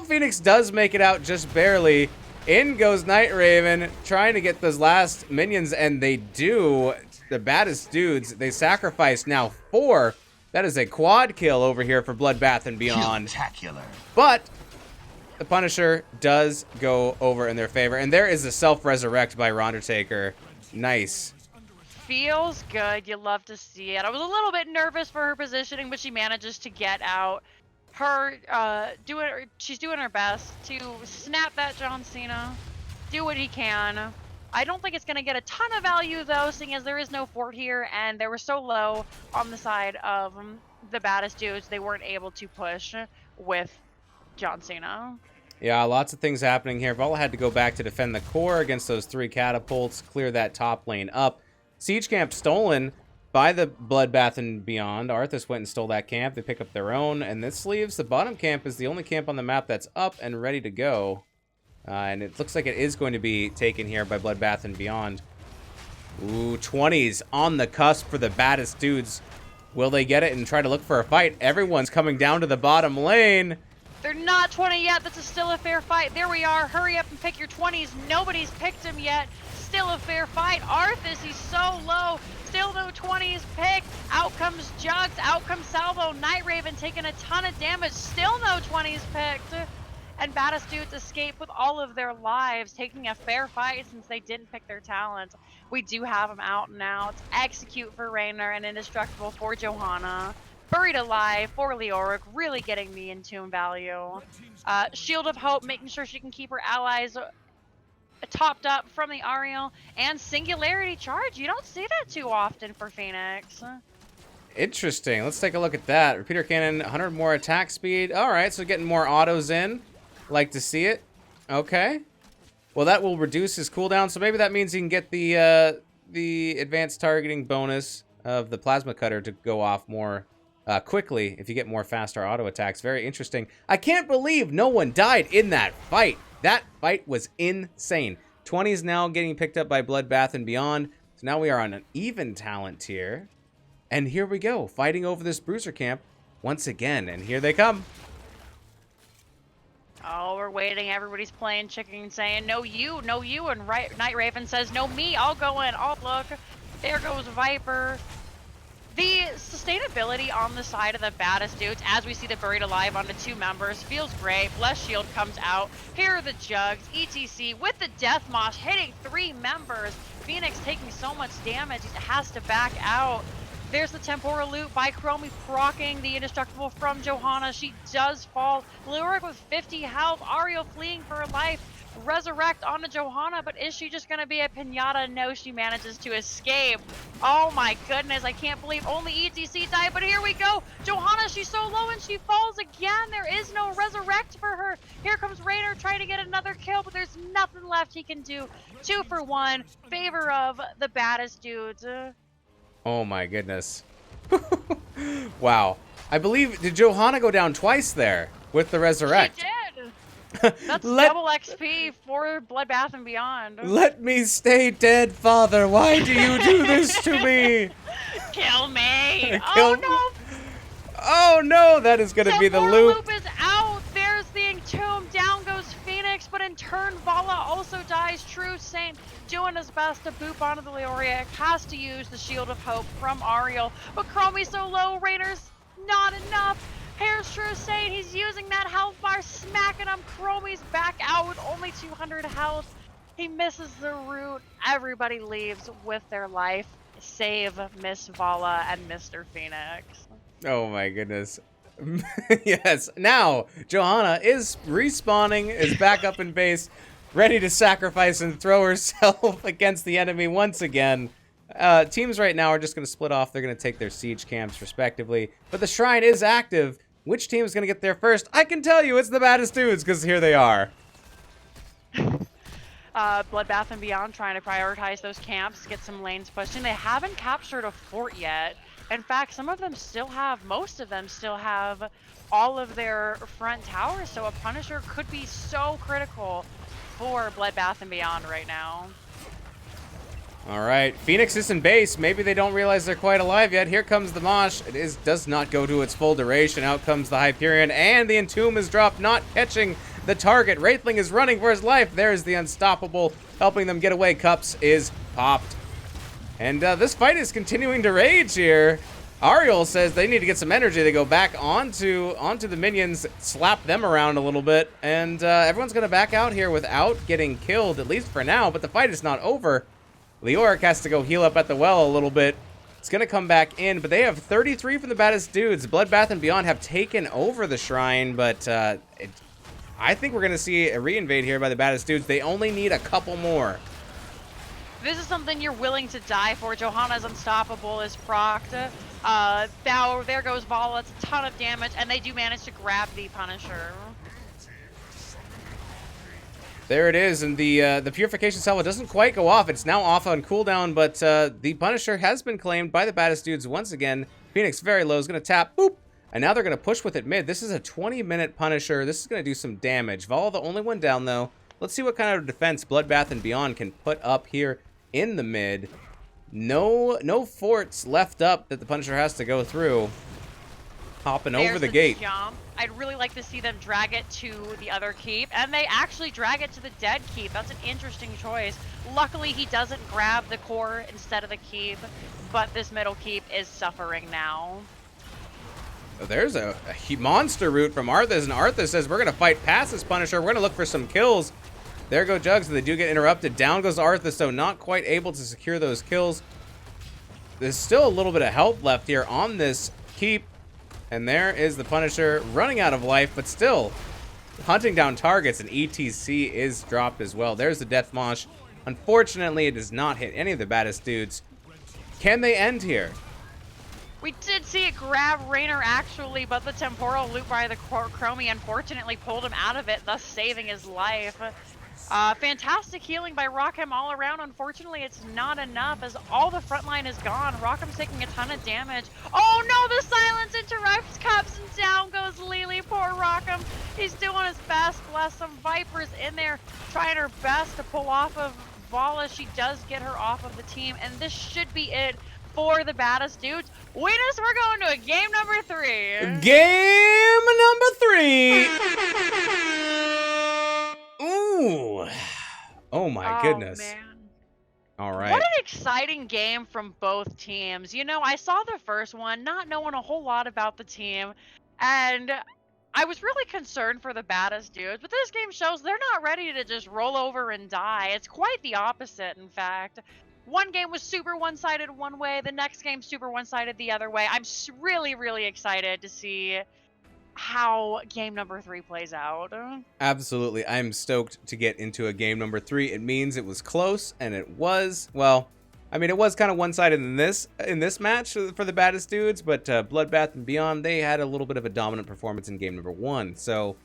Phoenix does make it out just barely. In goes Night Raven, trying to get those last minions, and they do. The baddest dudes, they sacrifice now 4. That is a quad kill over here for Bloodbath and Beyond. Spectacular. But the Punisher does go over in their favor, and there is a self-resurrect by Rondertaker. Nice. Feels good. You love to see it. I was a little bit nervous for her positioning, but she manages to get out. She's doing her best to snap that John Cena, do what he can. I don't think it's going to get a ton of value though, seeing as there is no fort here and they were so low on the side of the baddest dudes, they weren't able to push with John Cena. Yeah, lots of things happening here. Vala had to go back to defend the core against those 3 catapults, clear that top lane up. Siege camp stolen by the Bloodbath and Beyond. Arthas went and stole that camp. They pick up their own, and this leaves the bottom camp is the only camp on the map that's up and ready to go. And it looks like it is going to be taken here by Bloodbath and Beyond. Ooh, 20s on the cusp for the baddest dudes. Will they get it and try to look for a fight? Everyone's coming down to the bottom lane. They're not 20 yet. This is still a fair fight. There we are. Hurry up and pick your 20s. Nobody's picked him yet. Still a fair fight. Arthas, he's so low. Still no 20s picked. Out comes Jugs. Out comes Salvo. Night Raven taking a ton of damage. Still no 20s picked. And baddest dudes escape with all of their lives, taking a fair fight since they didn't pick their talent. We do have them out now. It's execute for Raynor and indestructible for Johanna. Buried alive for Leoric, really getting the Entomb value. Shield of Hope, making sure she can keep her allies topped up from the Ariel. And Singularity Charge, you don't see that too often for Phoenix. Interesting. Let's take a look at that. Repeater cannon, 100 more attack speed. All right, so getting more autos in. Like to see it. Okay. Well, that will reduce his cooldown, so maybe that means he can get the advanced targeting bonus of the plasma cutter to go off more quickly if you get more faster auto attacks. Very interesting. I can't believe no one died in that fight. That fight was insane. 20 is now getting picked up by Bloodbath and Beyond. So now we are on an even talent tier. And here we go, fighting over this bruiser camp once again. And here they come. Oh, we're waiting. Everybody's playing chicken, saying, no you, no you. And Night Raven says, no me, I'll go in. Oh, look, there goes Viper. The sustainability on the side of the baddest dudes, as we see the buried alive onto 2 members, feels great. Blessed Shield comes out. Here are the Jugs, ETC with the Death Mosh hitting 3 members. Phoenix taking so much damage, he has to back out. There's the Temporal Loot by Chromie proccing the indestructible from Johanna. She does fall. Leoric with 50 health. Ariel fleeing for her life. Resurrect onto Johanna, but is she just going to be a pinata? No, she manages to escape. Oh my goodness, I can't believe only ETC died, but here we go. Johanna, she's so low and she falls again. There is no resurrect for her. Here comes Raynor trying to get another kill, but there's nothing left he can do. 2 for 1, favor of the baddest dudes. Oh my goodness. Wow. I believe, did Johanna go down twice there with the resurrect? She did. That's double XP for Bloodbath and Beyond. Let me stay dead, Father. Why do you do this to me? Kill me. Kill oh no. Oh no, that is going to be the loop. Loop is out. There's the Entomb. Down goes Phoenix, but in turn, Vala also dies. True Saint doing his best to boop onto the Leoric. Has to use the Shield of Hope from Ariel. But Chromie's so low, Rainer's not enough. Here's True Saint. He's using that health bar, smacking him. Chromie's back out with only 200 health. He misses the root. Everybody leaves with their life, save Miss Vala and Mr. Phoenix. Oh my goodness. Yes. Now, Johanna is respawning, is back up in base. ready to sacrifice and throw herself against the enemy once again. Teams right now are just going to split off. They're going to take their siege camps respectively. But the shrine is active. Which team is going to get there first? I can tell you it's the Baddest dudes, because here they are. Bloodbath and Beyond trying to prioritize those camps, get some lanes pushing. They haven't captured a fort yet. In fact, most of them still have all of their front towers, so a Punisher could be so critical for Bloodbath and Beyond right now. All right, Phoenix is in base. Maybe they don't realize they're quite alive yet. Here comes the Mosh. Does not go to its full duration. Out comes the Hyperion, and the Entomb is dropped, not catching the target. Wraithling is running for his life. There's the Unstoppable, helping them get away. Cups is popped. And this fight is continuing to rage here. Ariel says they need to get some energy. They go back onto the minions, slap them around a little bit, and everyone's going to back out here without getting killed, at least for now, but the fight is not over. Leoric has to go heal up at the well a little bit. It's going to come back in, but they have 33 from the Baddest dudes. Bloodbath and Beyond have taken over the shrine, but I think we're going to see a reinvade here by the Baddest dudes. They only need a couple more. This is something you're willing to die for. Johanna's Unstoppable is procced. Now, there goes Vala. It's a ton of damage, and they do manage to grab the Punisher. There it is, and the Purification Salvo doesn't quite go off. It's now off on cooldown, but the Punisher has been claimed by the Baddest dudes once again. Phoenix very low is going to tap, boop, and now they're going to push with it mid. This is a 20-minute Punisher. This is going to do some damage. Vala the only one down, though. Let's see what kind of defense Bloodbath and Beyond can put up here in the mid. No forts left up that the Punisher has to go through. Hopping over the gate. Jump. I'd really like to see them drag it to the other keep, and they actually drag it to the dead keep. That's an interesting choice. Luckily, he doesn't grab the core instead of the keep, but this middle keep is suffering now. There's a monster route from Arthas, and Arthas says, we're going to fight past this Punisher. We're going to look for some kills. There go Jugs, and they do get interrupted. Down goes Arthas, so not quite able to secure those kills. There's still a little bit of health left here on this keep. And there is the Punisher running out of life, but still hunting down targets, and ETC is dropped as well. There's the Death Mosh. Unfortunately, it does not hit any of the Baddest dudes. Can they end here? We did see it grab Raynor actually, but the temporal loop by the Chromie unfortunately pulled him out of it, thus saving his life. Fantastic healing by Rockham all around. Unfortunately, it's not enough as all the front line is gone. Rockham's taking a ton of damage. Oh no, the silence interrupts Cups, and down goes Lily. Poor Rockham. He's doing his best. Bless some Vipers in there, trying her best to pull off of Vala. She does get her off of the team, and this should be it for the Baddest dudes. Winners, we're going to a game number 3. Game number 3. Ooh. Oh my goodness. Man. All right. What an exciting game from both teams. You know, I saw the first one, not knowing a whole lot about the team, and I was really concerned for the Baddest dudes, but this game shows they're not ready to just roll over and die. It's quite the opposite, in fact. One game was super one-sided one way, the next game super one-sided the other way. I'm really, really excited to see how game number 3 plays out. Absolutely. I'm stoked to get into a game number 3. It means it was close, and it was, well, I mean, it was kind of one-sided in this match for the Baddest dudes, but Bloodbath and Beyond, they had a little bit of a dominant performance in game number 1. So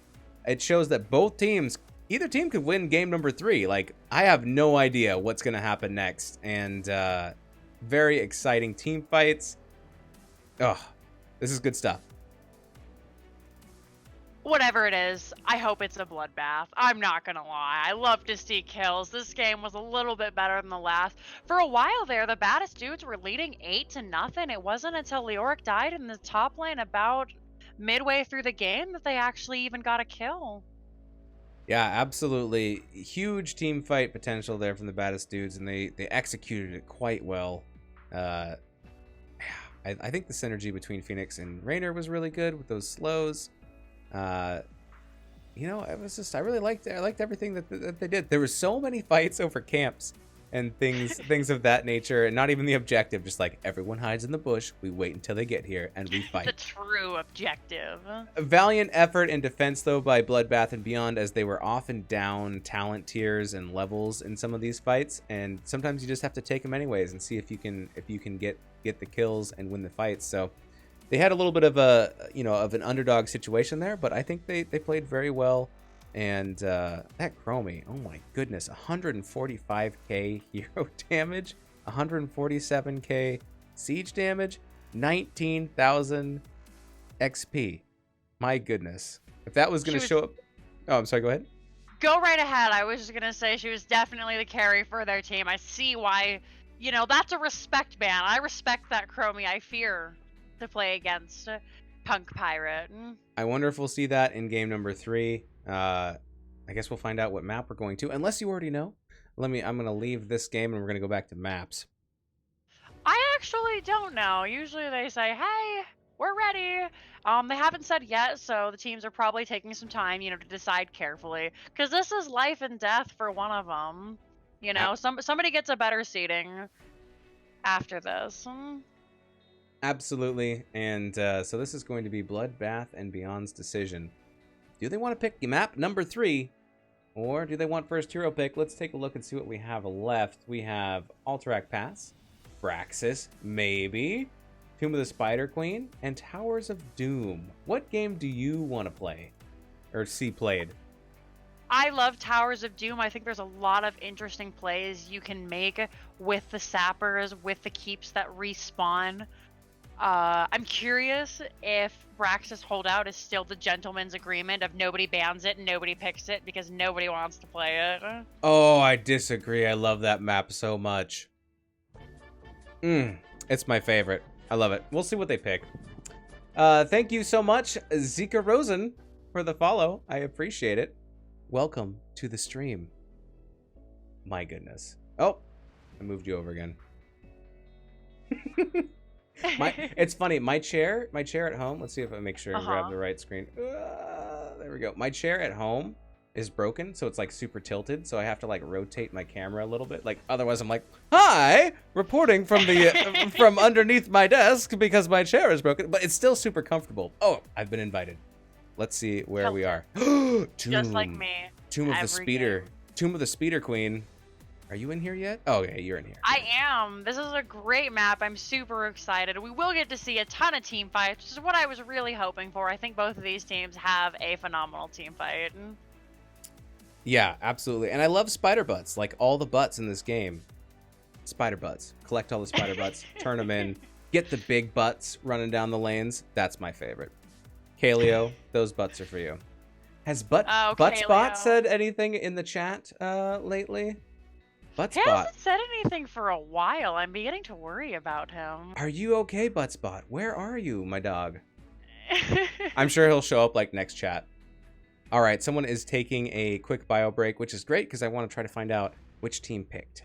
it shows that both teams, either team could win game number 3. Like, I have no idea what's going to happen next. And very exciting team fights. Oh, this is good stuff. Whatever it is, I hope it's a bloodbath. I'm not gonna lie. I love to see kills. This game was a little bit better than the last. For a while there, the Baddest dudes were leading 8-0. It wasn't until Leoric died in the top lane about midway through the game that they actually even got a kill. Yeah, absolutely. Huge team fight potential there from the Baddest dudes, and they executed it quite well. I think the synergy between Phoenix and Raynor was really good with those slows. You know, it was just, I liked everything that they did. There were so many fights over camps and things of that nature, and not even the objective, just like everyone hides in the bush, we wait until they get here and we fight. The true objective. A valiant effort in defense though by Bloodbath and Beyond, as they were often down talent tiers and levels in some of these fights, and sometimes you just have to take them anyways and see if you can get the kills and win the fights. So they had a little bit of a of an underdog situation there, but I think they played very well. And that Chromie, oh my goodness, 145k hero damage, 147k siege damage, 19,000 XP. My goodness. If that was going to show up... Oh, I'm sorry, go ahead. Go right ahead. I was just going to say she was definitely the carry for their team. I see why, that's a respect ban. I respect that Chromie. I fear to play against Punk Pirate. I wonder if we'll see that in game number 3. I guess we'll find out what map we're going to, unless you already know. I'm going to leave this game and we're going to go back to maps. I actually don't know. Usually they say, hey, we're ready. They haven't said yet, so the teams are probably taking some time, to decide carefully. Because this is life and death for one of them. Somebody gets a better seating after this. Absolutely. And so this is going to be Bloodbath and Beyond's decision. Do they want to pick map number 3? Or do they want first hero pick? Let's take a look and see what we have left. We have Alterac Pass, Braxis, maybe, Tomb of the Spider Queen, and Towers of Doom. What game do you want to play or see played? I love Towers of Doom. I think there's a lot of interesting plays you can make with the sappers, with the keeps that respawn. I'm curious if Braxis Holdout is still the gentleman's agreement of nobody bans it and nobody picks it because nobody wants to play it. Oh, I disagree. I love that map so much. It's my favorite. I love it. We'll see what they pick. Thank you so much, Zika Rosen, for the follow. I appreciate it. Welcome to the stream. My goodness. Oh, I moved you over again. It's funny. My chair at home. Let's see if I make sure I grab the right screen. There we go. My chair at home is broken, so it's like super tilted. So I have to like rotate my camera a little bit. Like otherwise, I'm like, hi, reporting from the from underneath my desk because my chair is broken. But it's still super comfortable. Oh, I've been invited. Let's see where we are. Tomb. Just like me. Tomb of the Speeder. Tomb of the Speeder Queen. Are you in here yet? Oh, okay, you're in here. I am. This is a great map. I'm super excited. We will get to see a ton of team fights, which is what I was really hoping for. I think both of these teams have a phenomenal team fight. Yeah, absolutely. And I love spider butts. Like all the butts in this game. Spider butts. Collect all the spider butts. Turn them in. Get the big butts running down the lanes. That's my favorite. Kaleo, those butts are for you. Has Buttspot said anything in the chat lately? Buttspot. He hasn't said anything for a while. I'm beginning to worry about him. Are you okay, Buttspot? Where are you, my dog? I'm sure he'll show up like next chat. All right, someone is taking a quick bio break, which is great because I want to try to find out which team picked.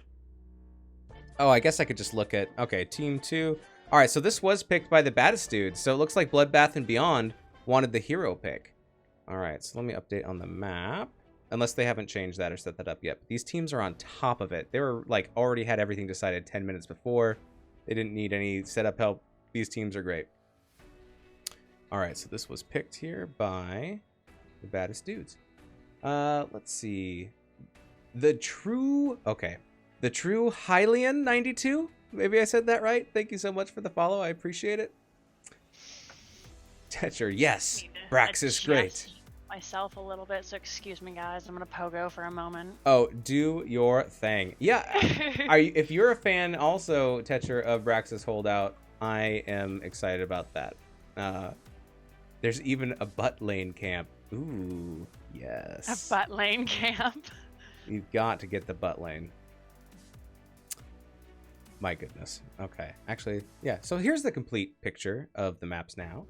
Oh, I guess I could just look at... Okay, team 2. All right, so this was picked by the Baddest dudes. So it looks like Bloodbath and Beyond wanted the hero pick. All right, so let me update on the map. Unless they haven't changed that or set that up yet. But these teams are on top of it. They were like already had everything decided 10 minutes before. They didn't need any setup help. These teams are great. All right, so this was picked here by the Baddest dudes. Let's see. The true Hylian 92. Maybe I said that right. Thank you so much for the follow. I appreciate it. Tetcher, yes. Brax is great. Myself a little bit, so excuse me guys, I'm gonna pogo for a moment. Oh, do your thing. Yeah. If you're a fan also, Tetcher, of Braxis Holdout, I am excited about that. There's even a butt lane camp. Ooh, yes. A butt lane camp. You've got to get the butt lane. My goodness. Okay. Actually, yeah. So here's the complete picture of the maps now.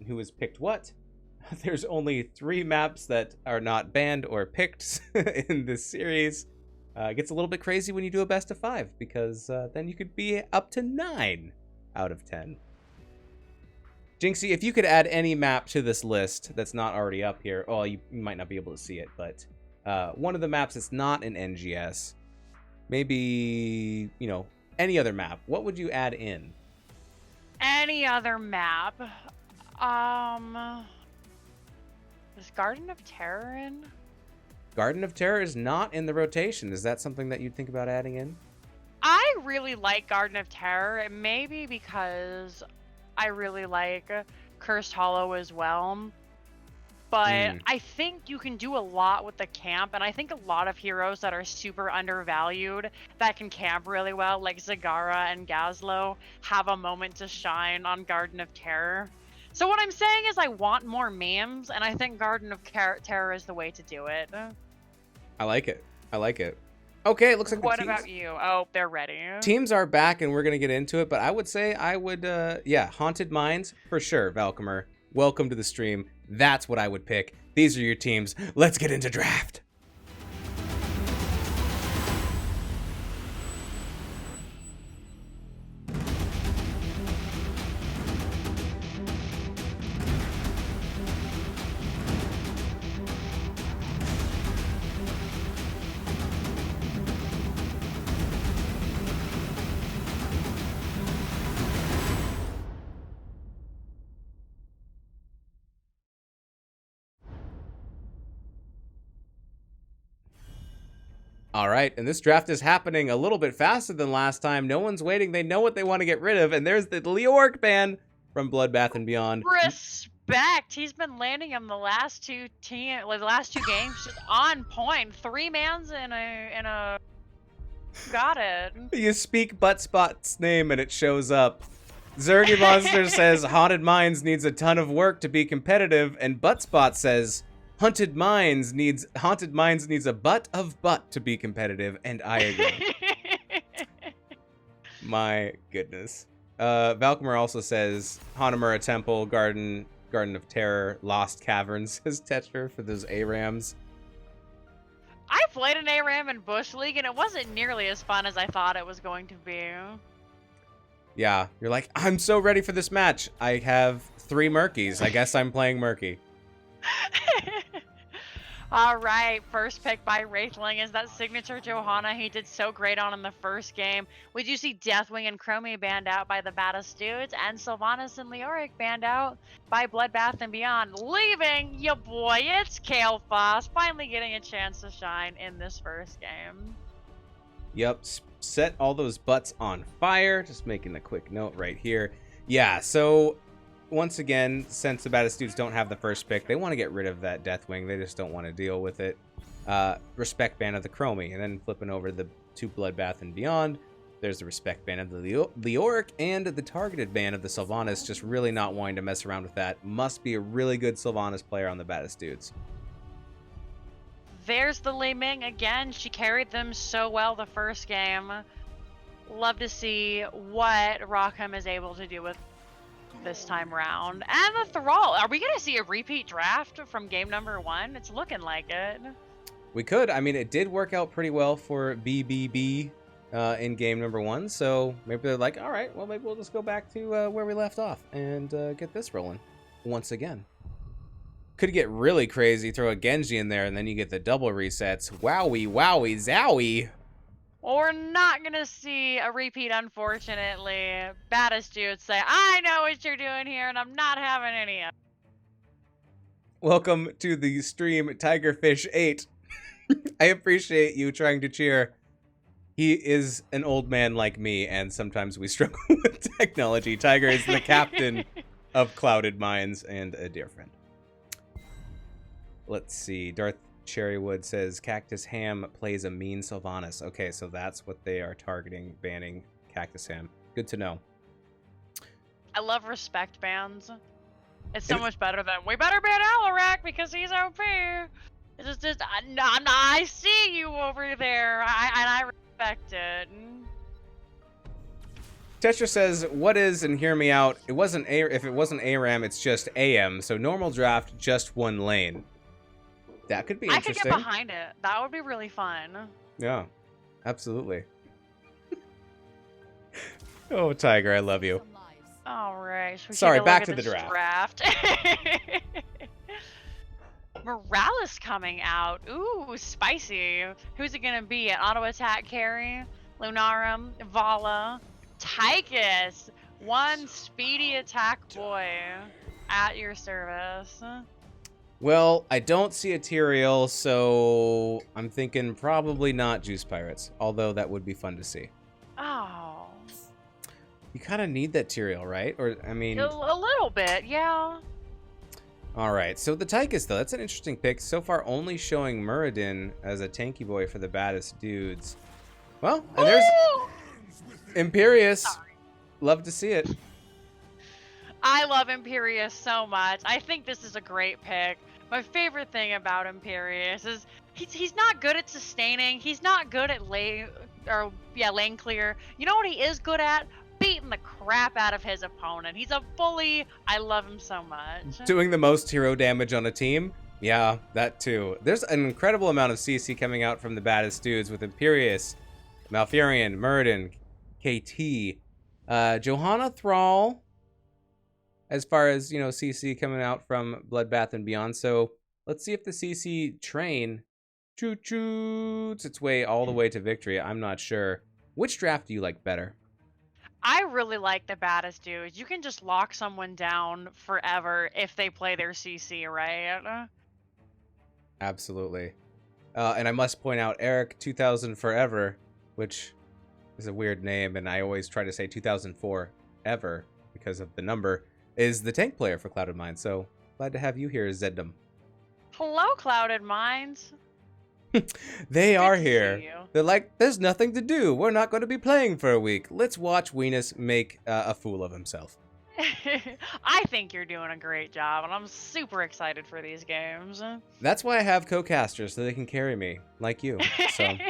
Who has picked what? There's only 3 maps that are not banned or picked in this series. It gets a little bit crazy when you do a best of 5 because then you could be up to 9 out of 10. Jinxie, if you could add any map to this list that's not already up here, oh, you might not be able to see it, but one of the maps that's not in NGS, maybe, you know, any other map, what would you add in? Any other map? Is Garden of Terror in? Garden of Terror is not in the rotation. Is that something that you'd think about adding in? I really like Garden of Terror. It may be because I really like Cursed Hollow as well. But I think you can do a lot with the camp, and I think a lot of heroes that are super undervalued that can camp really well, like Zagara and Gazlo, have a moment to shine on Garden of Terror. So what I'm saying is I want more memes, and I think Garden of Terror is the way to do it. I like it. I like it. Okay, it looks like What about you? Oh, they're ready. Teams are back, and we're going to get into it, but I would say I would, yeah, Haunted Mines, for sure, Valcomer. Welcome to the stream. That's what I would pick. These are your teams. Let's get into draft. All right, and this draft is happening a little bit faster than last time. No one's waiting. They know what they want to get rid of, and there's the Leoric ban from Bloodbath and Beyond. Respect. He's been landing him the last two games just on point. 3-mans in a. Got it. You speak Buttspot's name and it shows up. Zergy Monster says Haunted Mines needs a ton of work to be competitive, and Buttspot says Haunted Mines needs a butt of butt to be competitive, and I agree. My goodness. Valcomer also says Hanamura Temple, Garden of Terror, Lost Caverns, says Tetra for those ARAMs. I played an ARAM in Bush League, and it wasn't nearly as fun as I thought it was going to be. Yeah, you're like, I'm so ready for this match. I have 3 Murkies. I guess I'm playing Murky. All right, first pick by Wraithling is that signature Johanna he did so great on in the first game. We do see Deathwing and Chromie banned out by the Baddest Dudes, and Sylvanas and Leoric banned out by Bloodbath and Beyond, leaving your boy, it's Kale Foss, finally getting a chance to shine in this first game. Yep, set all those butts on fire. Just making a quick note right here. Yeah, so once again, since the Baddest Dudes don't have the first pick, they want to get rid of that Deathwing. They just don't want to deal with it. Respect ban of the Chromie, and then flipping over the 2 Bloodbath and Beyond, there's the respect ban of the Leoric and the targeted ban of the Sylvanas, just really not wanting to mess around with that. Must be a really good Sylvanas player on the Baddest Dudes. There's the Li Ming again. She carried them so well the first game. Love to see what Rockham is able to do with this time round. And the Thrall. Are we going to see a repeat draft from game number 1? It's looking like it. We could. I mean, it did work out pretty well for BBB in game number 1. So maybe they're like, all right, well, maybe we'll just go back to where we left off and get this rolling once again. Could get really crazy, throw a Genji in there, and then you get the double resets. Wowie, wowie, zowie. Well, we're not going to see a repeat, unfortunately. Baddest Dudes say, I know what you're doing here, and I'm not having any of it. Welcome to the stream, Tigerfish8. I appreciate you trying to cheer. He is an old man like me, and sometimes we struggle with technology. Tiger is the captain of Clouded Minds and a dear friend. Let's see. Darth Cherrywood says Cactus Ham plays a mean Sylvanas. Okay, so that's what they are targeting, banning Cactus Ham. Good to know. I love respect bans. It's so much better than we better ban Alarak because he's OP. It's just I see you over there. I respect it. Tetra says, what is, and hear me out, if it wasn't ARAM, it's just AM, so normal draft, just 1 lane. That could be interesting. I could get behind it. That would be really fun. Yeah, absolutely. Oh, Tiger, I love you. All right. Sorry, back to the draft. Morales coming out. Ooh, spicy. Who's it gonna be? An auto attack carry? Lunarum, Vala, Tychus. One speedy attack boy at your service. Well, I don't see a Tyrael, so I'm thinking probably not Juice Pirates, although that would be fun to see. Oh. You kind of need that Tyrael, right? Or, I mean... A little bit, yeah. All right, so the Tychus, though, that's an interesting pick. So far, only showing Muradin as a tanky boy for the baddest dudes. Well, and there's Imperius. Sorry. Love to see it. I love Imperius so much. I think this is a great pick. My favorite thing about Imperius is he's not good at sustaining. He's not good at lane clear. You know what he is good at? Beating the crap out of his opponent. He's a bully. I love him so much. Doing the most hero damage on a team? Yeah, that too. There's an incredible amount of CC coming out from the baddest dudes with Imperius, Malfurion, Muradin, KT, Johanna Thrall, as far as, you know, CC coming out from Bloodbath and Beyond. So let's see if the CC train choo-choots its way all the way to victory. I'm not sure. Which draft do you like better? I really like the baddest dudes. You can just lock someone down forever if they play their CC right. Absolutely. And I must point out Eric 2000 Forever, which is a weird name, and I always try to say 2004 ever because of the number, is the tank player for Clouded Minds. So glad to have you here, Zeddam. Hello, Clouded Minds. They are to here. see you. They're like, there's nothing to do. We're not going to be playing for a week. Let's watch Weenus make a fool of himself. I think you're doing a great job, and I'm super excited for these games. That's why I have co-casters, so they can carry me, like you. So it's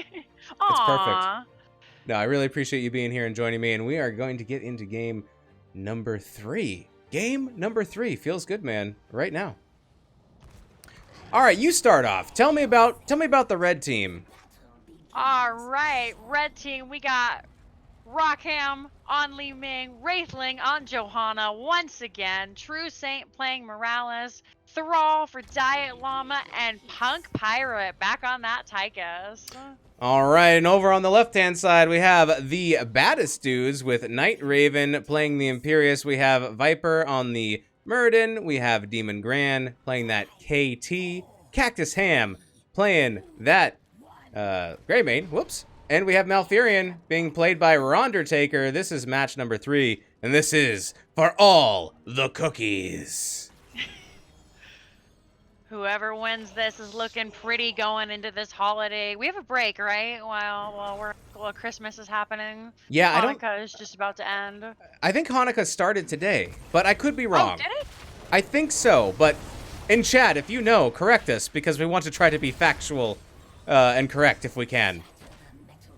Aww. perfect. No, I really appreciate you being here and joining me, and we are going to get into game number 3. Game number 3. Feels good, man, right now. All right, you start off. Tell me about the red team. All right, red team, we got Rockham on Li Ming, Wraithling on Johanna once again, True Saint playing Morales, Thrall for Diet Llama, and Punk Pirate back on that Tychus. All right, and over on the left-hand side, we have the baddest dudes with Night Raven playing the Imperius. We have Viper on the Muradin. We have Demon Gran playing that KT. Cactus Ham playing that Greymane. Whoops. And we have Malfurion being played by Rondertaker. This is match number 3, and this is for all the cookies. Whoever wins this is looking pretty going into this holiday. We have a break, right? While Christmas is happening. Yeah, Hanukkah is just about to end. I think Hanukkah started today, but I could be wrong. Oh, did it? I think so, but in chat, if you know, correct us, because we want to try to be factual and correct if we can.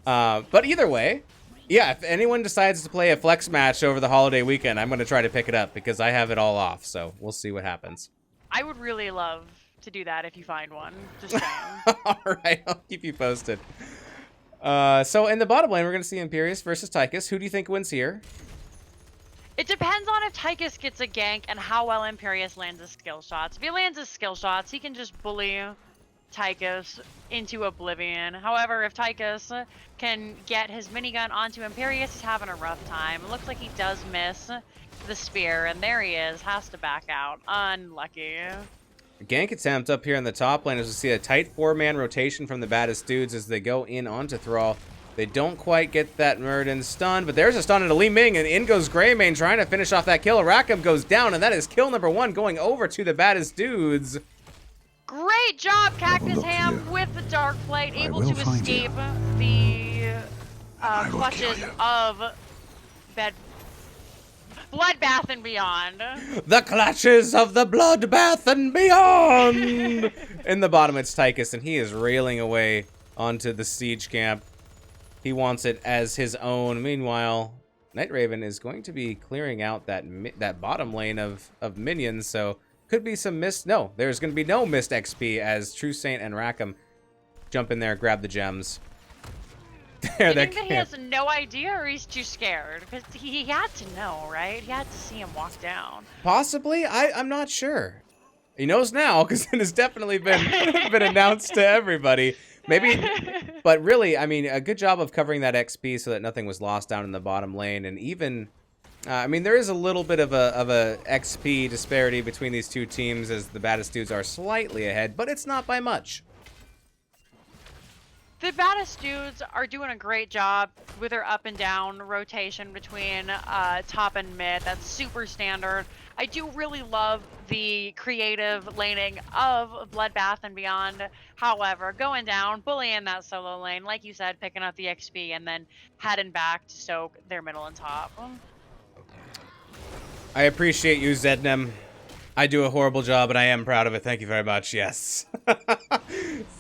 But either way, yeah, if anyone decides to play a flex match over the holiday weekend, I'm going to try to pick it up because I have it all off, so we'll see what happens. I would really love to do that if you find one. Just saying. All right, I'll keep you posted. So in the bottom lane, we're going to see Imperius versus Tychus. Who do you think wins here? It depends on if Tychus gets a gank and how well Imperius lands his skill shots. If he lands his skill shots, he can just bully Tychus into oblivion. However, if Tychus can get his minigun onto Imperius, he's having a rough time. It looks like he does miss the spear, and there he is, has to back out. Unlucky. Gank attempt up here in the top lane as we see a tight 4-man rotation from the baddest dudes as they go in onto Thrall. They don't quite get that Muradin stun, but there's a stun into Li Ming, and in goes Greymane trying to finish off that kill. Rackham goes down, and that is kill number 1 going over to the baddest dudes. Great job, Cactus Ham, with the Dark Flight, able to escape the clutches of Bloodbath and Beyond. The clutches of the Bloodbath and Beyond! In the bottom, it's Tychus, and he is railing away onto the siege camp. He wants it as his own. Meanwhile, Night Raven is going to be clearing out that bottom lane of minions, so could be some missed. No, there's going to be no missed XP as True Saint and Rackham jump in there, grab the gems. I think that he has no idea, or he's too scared? Because he had to know, right? He had to see him walk down. Possibly. I'm not sure. He knows now because it has definitely been announced to everybody. Maybe, but really, I mean, a good job of covering that XP so that nothing was lost down in the bottom lane, and even, I mean, there is a little bit of a XP disparity between these two teams as the Baddest dudes are slightly ahead, but it's not by much. The Baddest dudes are doing a great job with their up and down rotation between top and mid. That's super standard. I do really love the creative laning of Bloodbath and Beyond. However, going down, bullying that solo lane, like you said, picking up the XP, and then heading back to soak their middle and top. I appreciate you, Zednem. I do a horrible job, and I am proud of it. Thank you very much. Yes.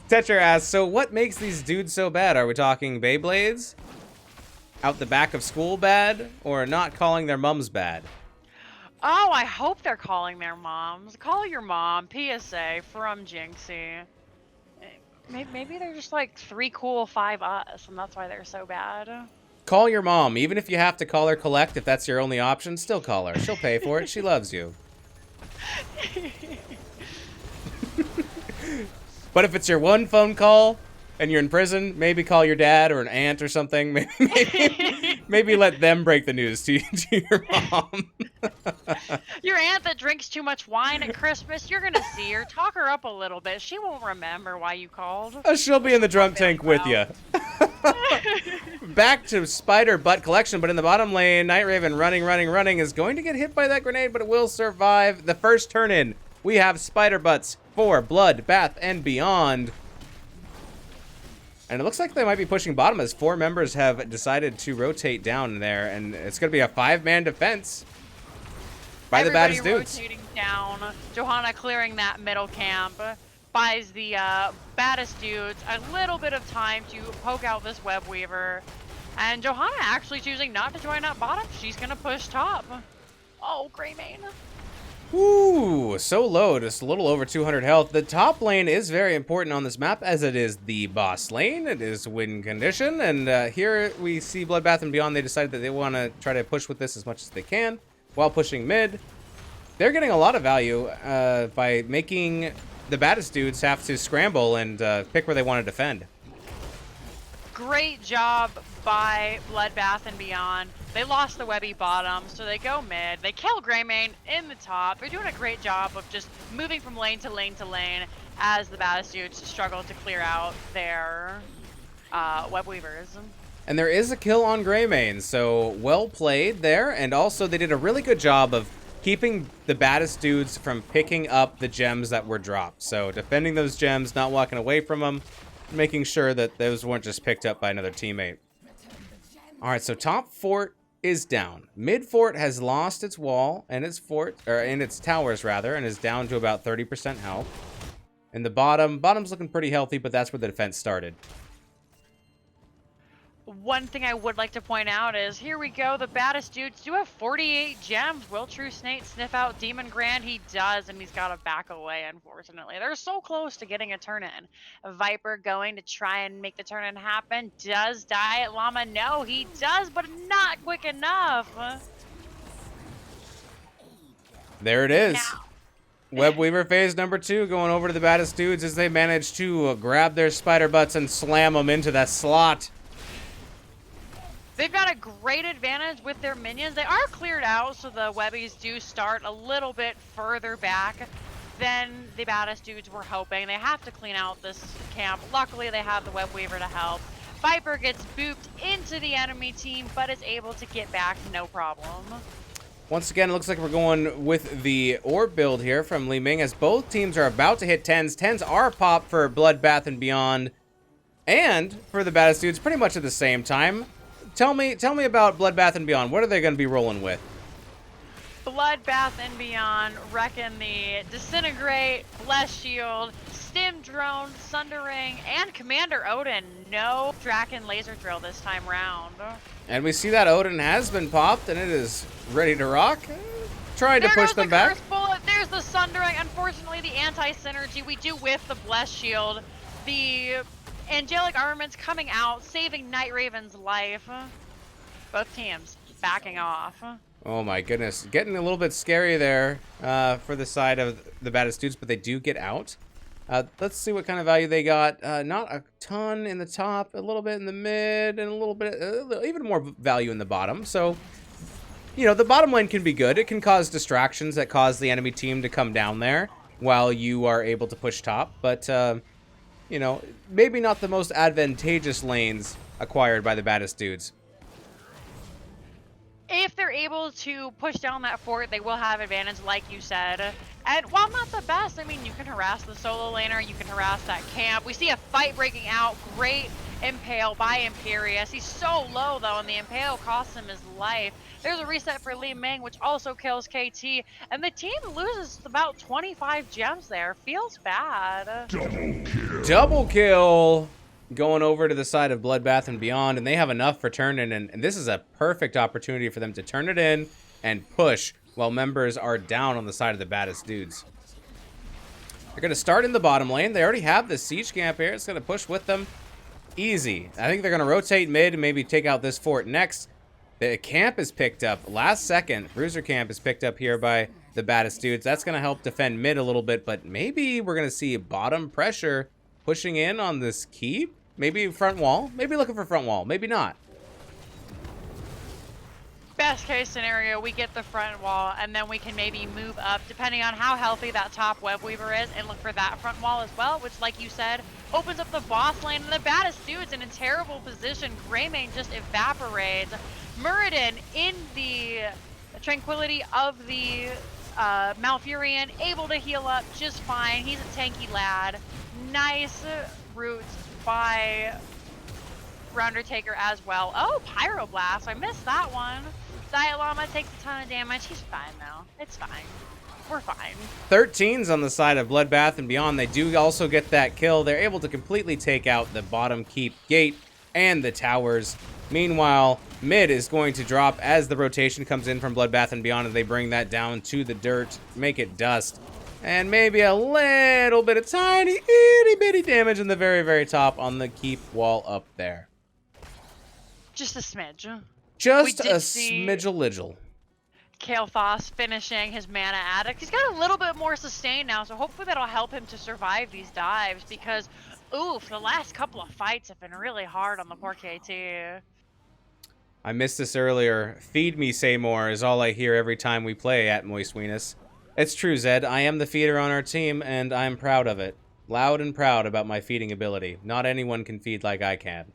Tetra asks, so what makes these dudes so bad? Are we talking Beyblades? Out the back of school bad? Or not calling their mums bad? Oh, I hope they're calling their moms. Call your mom. PSA from Jinxie. Maybe they're just like 3 cool, 5 us, and that's why they're so bad. Call your mom. Even if you have to call her collect, if that's your only option, still call her. She'll pay for it. She loves you. But if it's your one phone call and you're in prison, maybe call your dad or an aunt or something. Maybe let them break the news to your mom. Your aunt that drinks too much wine at Christmas, you're gonna see her. Talk her up a little bit. She won't remember why you called. She'll be in the drunk tank with you. Back to Spider Butt Collection, but in the bottom lane, Night Raven running is going to get hit by that grenade, but it will survive. The first turn in, we have Spider Butts for Blood, Bath, and Beyond. And it looks like they might be pushing bottom as 4 members have decided to rotate down there, and it's going to be a 5-man defense by the Baddest dudes. Rotating down. Johanna clearing that middle camp. Buys the Baddest dudes a little bit of time to poke out this Web Weaver. And Johanna actually choosing not to join up bottom. She's going to push top. Oh, Greymane. Ooh, so low, just a little over 200 health. The top lane is very important on this map as it is the boss lane. It is win condition, and here we see Bloodbath and Beyond. They decided that they want to try to push with this as much as they can while pushing mid. They're getting a lot of value by making the Baddest dudes have to scramble and pick where they want to defend. Great job by Bloodbath and Beyond. They lost the Webby bottom, so they go mid. They kill Greymane in the top. They're doing a great job of just moving from lane to lane to lane as the Baddest dudes struggle to clear out their Web Weavers. And there is a kill on Greymane, so well played there. And also they did a really good job of keeping the Baddest dudes from picking up the gems that were dropped. So defending those gems, not walking away from them, making sure that those weren't just picked up by another teammate. All right, so top fort is down. Mid fort has lost its wall and its fort, or in its towers rather, and is down to about 30% health. And the bottom's looking pretty healthy, but that's where the defense started. One thing I would like to point out is, here we go, the Baddest dudes do have 48 gems. Will True Snake sniff out Demon Grand? He does, and he's got to back away, unfortunately. They're so close to getting a turn-in. Viper going to try and make the turn-in happen. Does Diet Llama? No, he does, but not quick enough. There it is. Web Weaver phase number 2 going over to the Baddest dudes as they manage to grab their spider butts and slam them into that slot. They've got a great advantage with their minions. They are cleared out, so the Webbies do start a little bit further back than the Baddest dudes were hoping. They have to clean out this camp. Luckily, they have the Web Weaver to help. Viper gets booped into the enemy team, but is able to get back no problem. Once again, it looks like we're going with the orb build here from Li Ming as both teams are about to hit 10s. 10s are popped for Bloodbath and Beyond, and for the Baddest dudes pretty much at the same time. Tell me about Bloodbath and Beyond. What are they going to be rolling with? Bloodbath and Beyond reckon the Disintegrate, Bless Shield, Stim Drone, Sundering, and Commander Odin. No Draken Laser Drill this time round. And we see that Odin has been popped and it is ready to rock. Trying to push them back. Curse bullet. There's the Sundering. Unfortunately, the anti-synergy we do with the Bless Shield. The Angelic Armaments coming out, saving Night Raven's life. Both teams backing off. Oh my goodness. Getting a little bit scary there for the side of the Baddest Dudes, but they do get out. Let's see what kind of value they got. Not a ton in the top, a little bit in the mid, and a little bit, even more value in the bottom. So, you know, the bottom lane can be good. It can cause distractions that cause the enemy team to come down there while you are able to push top. But, you know, maybe not the most advantageous lanes acquired by the Baddest Dudes. If they're able to push down that fort, they will have advantage, like you said. And while not the best, I mean, you can harass the solo laner, you can harass that camp. We see a fight breaking out. Great impale by Imperius. He's so low, though, and the impale costs him his life. There's a reset for Li Ming, which also kills KT. And the team loses about 25 gems there. Feels bad. Double kill. Double kill! Going over to the side of Bloodbath and Beyond, and they have enough for turn-in, and this is a perfect opportunity for them to turn it in and push while members are down on the side of the Baddest Dudes. They're going to start in the bottom lane. They already have the siege camp here. It's going to push with them. Easy. I think they're going to rotate mid and maybe take out this fort next. The camp is picked up last second. Bruiser camp is picked up here by the Baddest Dudes. That's going to help defend mid a little bit, but maybe we're going to see bottom pressure pushing in on this keep. Maybe front wall. Maybe looking for front wall. Maybe not. Best case scenario, we get the front wall, and then we can maybe move up, depending on how healthy that top web weaver is, and look for that front wall as well, which, like you said, opens up the boss lane, and the Baddest Dude's in a terrible position. Greymane just evaporates. Muradin in the tranquility of the Malfurion, able to heal up just fine. He's a tanky lad. Nice roots by Undertaker as well. Oh, Pyroblast. I missed that one. Dialama takes a ton of damage. He's fine, though. It's fine. We're fine. 13's on the side of Bloodbath and Beyond. They do also get that kill. They're able to completely take out the bottom keep gate and the towers. Meanwhile, mid is going to drop as the rotation comes in from Bloodbath and Beyond, and they bring that down to the dirt, make it dust. And maybe a little bit of tiny, itty bitty damage in the very, very top on the keep wall up there. Just a smidge. Just a smidge-a-lidgel. Kael'thas finishing his mana addict. He's got a little bit more sustain now, so hopefully that'll help him to survive these dives, because, oof, the last couple of fights have been really hard on the poor KT. I missed this earlier. Feed me, Seymour, is all I hear every time we play at Moist Weenus. It's true, Zed. I am the feeder on our team, and I'm proud of it. Loud and proud about my feeding ability. Not anyone can feed like I can.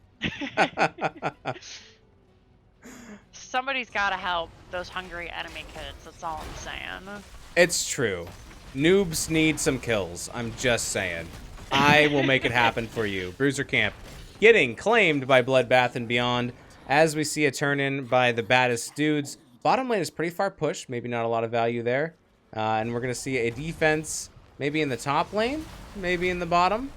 Somebody's got to help those hungry enemy kids. That's all I'm saying. It's true. Noobs need some kills. I'm just saying. I will make it happen for you. Bruiser Camp getting claimed by Bloodbath and Beyond as we see a turn-in by the Baddest Dudes. Bottom lane is pretty far pushed. Maybe not a lot of value there. And we're going to see a defense maybe in the top lane, maybe in the bottom.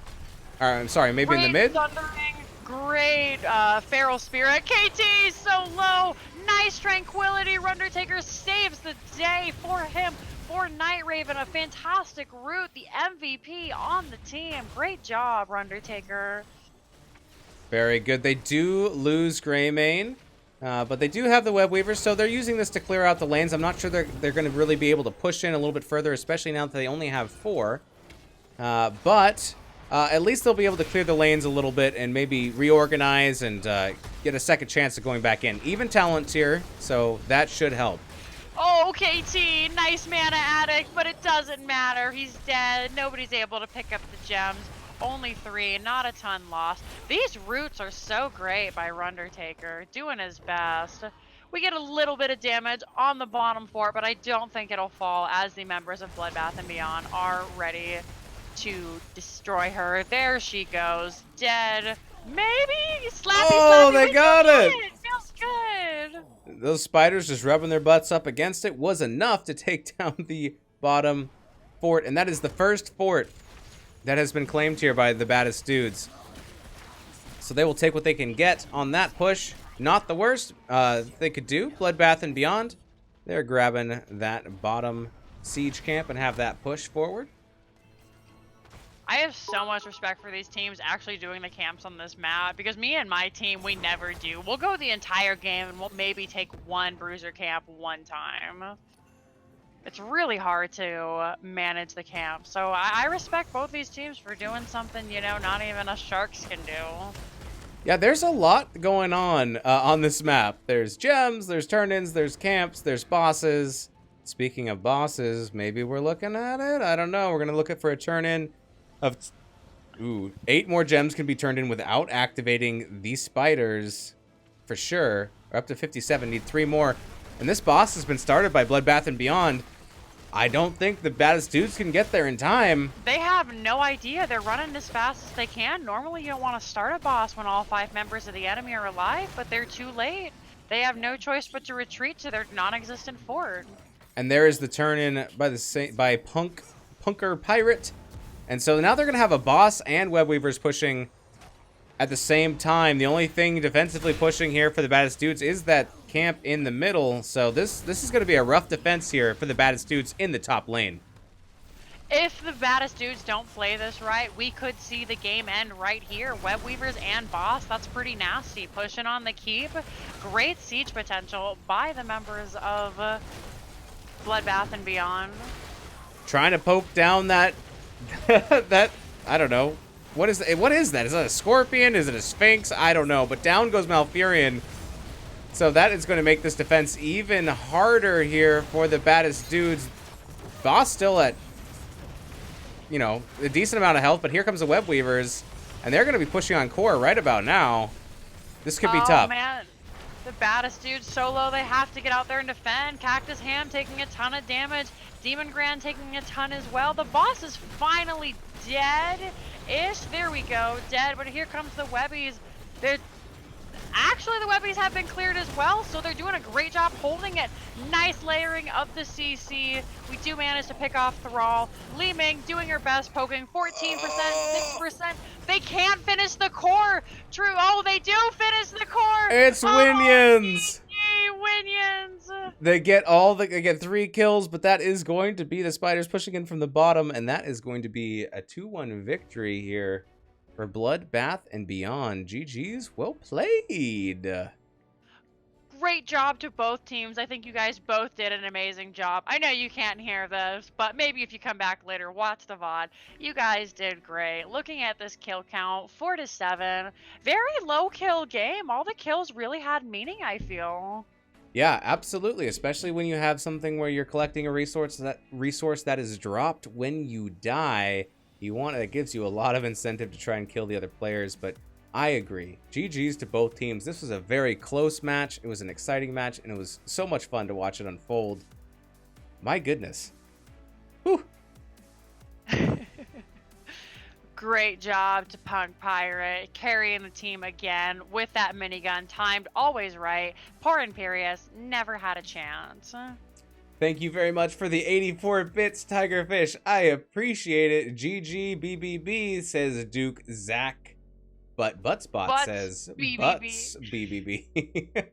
Or, I'm sorry, maybe in the mid. Thundering, great Feral Spirit. KT so low. Nice Tranquility. Undertaker saves the day for him. For Night Raven, a fantastic route. The MVP on the team. Great job, Undertaker. Very good. They do lose Greymane. But they do have the Web Weavers, so they're using this to clear out the lanes. I'm not sure they're going to really be able to push in a little bit further, especially now that they only have 4. But at least they'll be able to clear the lanes a little bit and maybe reorganize and get a second chance of going back in. Even talent here, so that should help. Oh, KT, nice mana addict, but it doesn't matter. He's dead. Nobody's able to pick up the gems. Only 3, not a ton lost. These roots are so great by Undertaker, doing his best. We get a little bit of damage on the bottom fort, but I don't think it'll fall as the members of Bloodbath and Beyond are ready to destroy her. There she goes, dead. Maybe? Slappy, oh, slappy. They got it! Feels good. Those spiders just rubbing their butts up against it was enough to take down the bottom fort, and that is the first fort that has been claimed here by the Baddest Dudes. So they will take what they can get on that push. Not the worst they could do. Bloodbath and Beyond, they're grabbing that bottom siege camp and have that push forward. I have so much respect for these teams actually doing the camps on this map, because me and my team, we never do. We'll go the entire game and we'll maybe take one bruiser camp one time. it's really hard to manage the camp. So I respect both these teams for doing something, you know, not even us Sharks can do. Yeah, there's a lot going on this map. There's gems, there's turn-ins, there's camps, there's bosses. Speaking of bosses, maybe we're looking at it. I don't know. We're going to look for a turn-in of... Ooh, 8 more gems can be turned in without activating these spiders. For sure. We're up to 57. Need 3 more. And this boss has been started by Bloodbath and Beyond. I don't think the baddest dudes can get there in time. They have no idea. They're running as fast as they can. Normally, you don't want to start a boss when all 5 members of the enemy are alive, but they're too late. They have no choice but to retreat to their non-existent fort. And there is the turn-in by Punker Pirate. And so now they're going to have a boss and Web Weavers pushing at the same time. The only thing defensively pushing here for the baddest dudes is that camp in the middle. So this is going to be a rough defense here for the baddest dudes in the top lane. If the baddest dudes don't play this right, we could see the game end right here. Web Weavers and boss, that's pretty nasty. Pushing on the keep. Great siege potential by the members of Bloodbath and Beyond. Trying to poke down that that, I don't know. What is that? Is that a scorpion? Is it a sphinx? I don't know. But down goes Malfurion. So that is going to make this defense even harder here for the baddest dudes. Boss still at, you know, a decent amount of health, but here comes the Web Weavers, and they're going to be pushing on core right about now. This could be tough. Oh, man. The baddest dudes solo, they have to get out there and defend. Cactus Ham taking a ton of damage. Demon Grand taking a ton as well. The boss is finally dead-ish. There we go, dead. But here comes the Webbies. Actually, the Webbies have been cleared as well, so they're doing a great job holding it. Nice layering of the CC. We do manage to pick off Thrall. Li Ming doing her best, poking 14%, 6%. They can't finish the core. True. Oh, they do finish the core. It's Winions. Winions. They get 3 kills, but that is going to be the spiders pushing in from the bottom, and that is going to be a 2-1 victory here for Bloodbath and Beyond. GG's, well played. Great job to both teams. I think you guys both did an amazing job. I know you can't hear this, but maybe if you come back later, watch the VOD. You guys did great. Looking at this kill count, 4 to 7. Very low kill game. All the kills really had meaning, I feel. Yeah, absolutely. Especially when you have something where you're collecting a resource that is dropped when you die. It gives you a lot of incentive to try and kill the other players, but I agree. GG's to both teams. This was a very close match. It was an exciting match, and it was so much fun to watch it unfold. My goodness. Whew. Great job to Punk Pirate, carrying the team again with that minigun, timed always right. Poor Imperius never had a chance. Thank you very much for the 84 bits, Tigerfish. I appreciate it. GG BBB, says Duke Zach. But Buttspot says BBB. Butts BBB.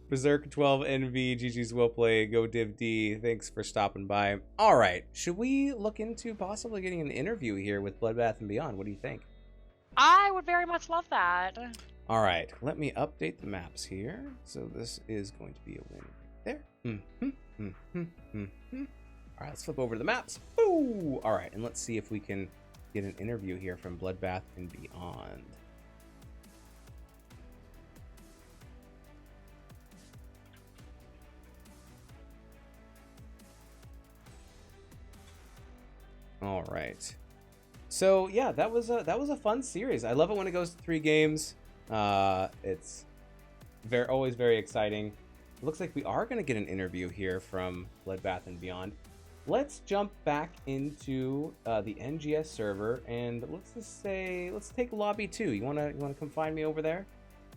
Berserk 12 NV, GG's well played. Go Div D. Thanks for stopping by. All right, should we look into possibly getting an interview here with Bloodbath and Beyond? What do you think? I would very much love that. All right, let me update the maps here. So this is going to be a win there. All right, let's flip over to the maps. Ooh. All right, and let's see if we can get an interview here from Bloodbath and Beyond. All right. So yeah, that was a fun series. I love it when it goes to 3 games. It's always very exciting. It looks like we are going to get an interview here from Bloodbath and Beyond. Let's jump back into the NGS server, and let's take lobby 2. You wanna come find me over there?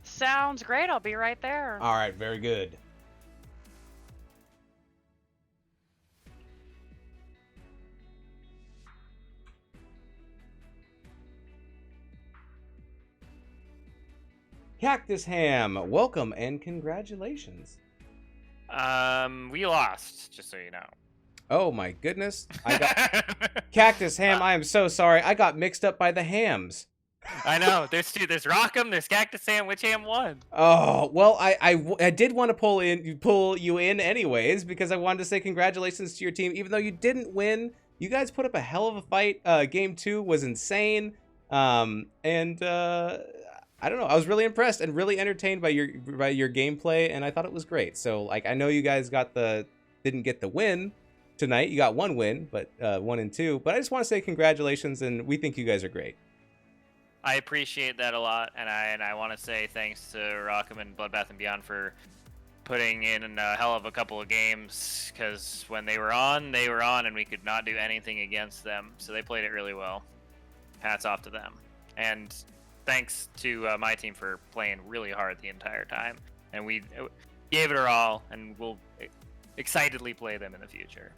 Sounds great. I'll be right there. All right, very good. Cactus Ham, welcome and congratulations. We lost, just so you know. Oh my goodness. I got Cactus Ham, I am so sorry. I got mixed up by the hams. I know. There's two. There's Rockham. There's Cactus Ham. Which ham won? Oh, well, I did want to pull you in anyways, because I wanted to say congratulations to your team. Even though you didn't win, you guys put up a hell of a fight. Game 2 was insane. And I don't know, I was really impressed and really entertained by your gameplay, and I thought it was great. So, like, I know you guys didn't get the win tonight. You got one win, but 1 and 2. But I just want to say congratulations, and we think you guys are great. I appreciate that a lot, and I want to say thanks to Rockham and Bloodbath and Beyond for putting in a hell of a couple of games, because when they were on, and we could not do anything against them. So they played it really well. Hats off to them. And thanks to my team for playing really hard the entire time. And we gave it our all, and we'll excitedly play them in the future.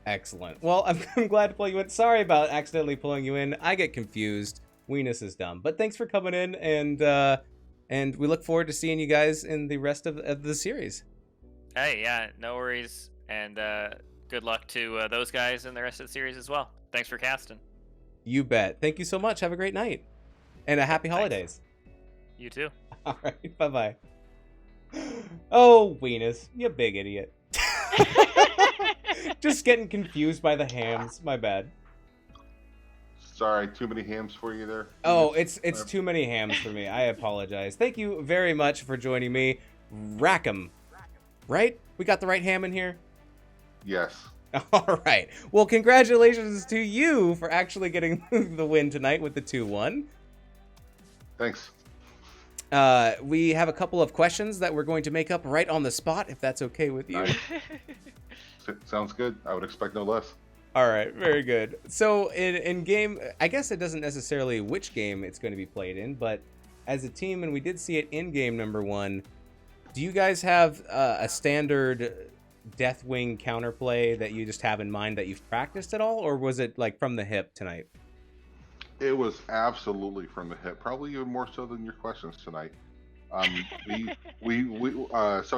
Excellent. Well, I'm glad to pull you in. Sorry about accidentally pulling you in. I get confused. Weenus is dumb. But thanks for coming in, and we look forward to seeing you guys in the rest of the series. Hey, yeah, no worries. And good luck to those guys in the rest of the series as well. Thanks for casting. You bet. Thank you so much. Have a great night. And a happy holidays. You too. All right. Bye-bye. Oh, Weenus, you big idiot. Just getting confused by the hams. My bad. Sorry, too many hams for you there. Oh, it's too many hams for me. I apologize. Thank you very much for joining me. Rackham. Right? We got the right ham in here? Yes. All right. Well, congratulations to you for actually getting the win tonight with the 2-1. Thanks. We have a couple of questions that we're going to make up right on the spot, if that's okay with you. Nice. Sounds good. I would expect no less. All right, very good. So in game, I guess it doesn't necessarily which game it's going to be played in, but as a team, and we did see it in game number 1, do you guys have a standard Deathwing counterplay that you just have in mind that you've practiced at all, or was it like from the hip tonight? It was absolutely from the hip, probably even more so than your questions tonight. So I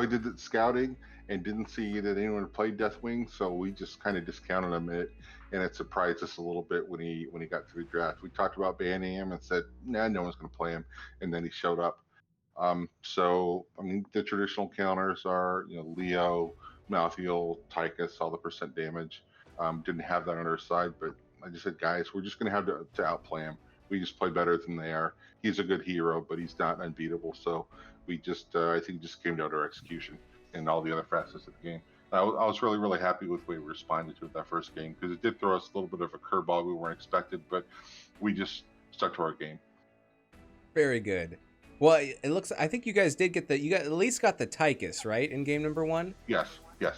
did the scouting and didn't see that anyone played Deathwing, so we just kind of discounted him and it surprised us a little bit when he got through the draft. We talked about banning him and said, nah, no one's going to play him, and then he showed up. So I mean, the traditional counters are Leo, Malthael, Tychus, all the percent damage. Didn't have that on our side, but I just said, guys, we're just going to have to outplay him. We just play better than they are. He's a good hero, but he's not unbeatable. So we just, I think, it just came down to our execution and all the other facets of the game. I was really, really happy with the way we responded to it that first game, because it did throw us a little bit of a curveball we weren't expected, but we just stuck to our game. Very good. Well, it looks. I think you guys did get you got at least got the Tychus, right, in game number 1. Yes.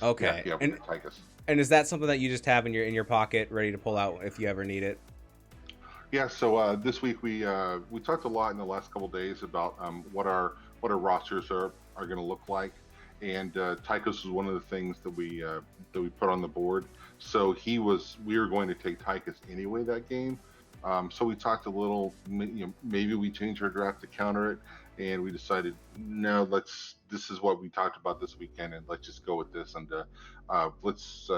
Okay. Yeah, we got Tychus. And is that something that you just have in your pocket, ready to pull out if you ever need it? Yeah. So this week we talked a lot in the last couple of days about what our rosters are going to look like, and Tychus was one of the things that we put on the board. So we were going to take Tychus anyway that game. So we talked a little. Maybe we change our draft to counter it, and we decided no. This is what we talked about this weekend, and let's just go with this, and let's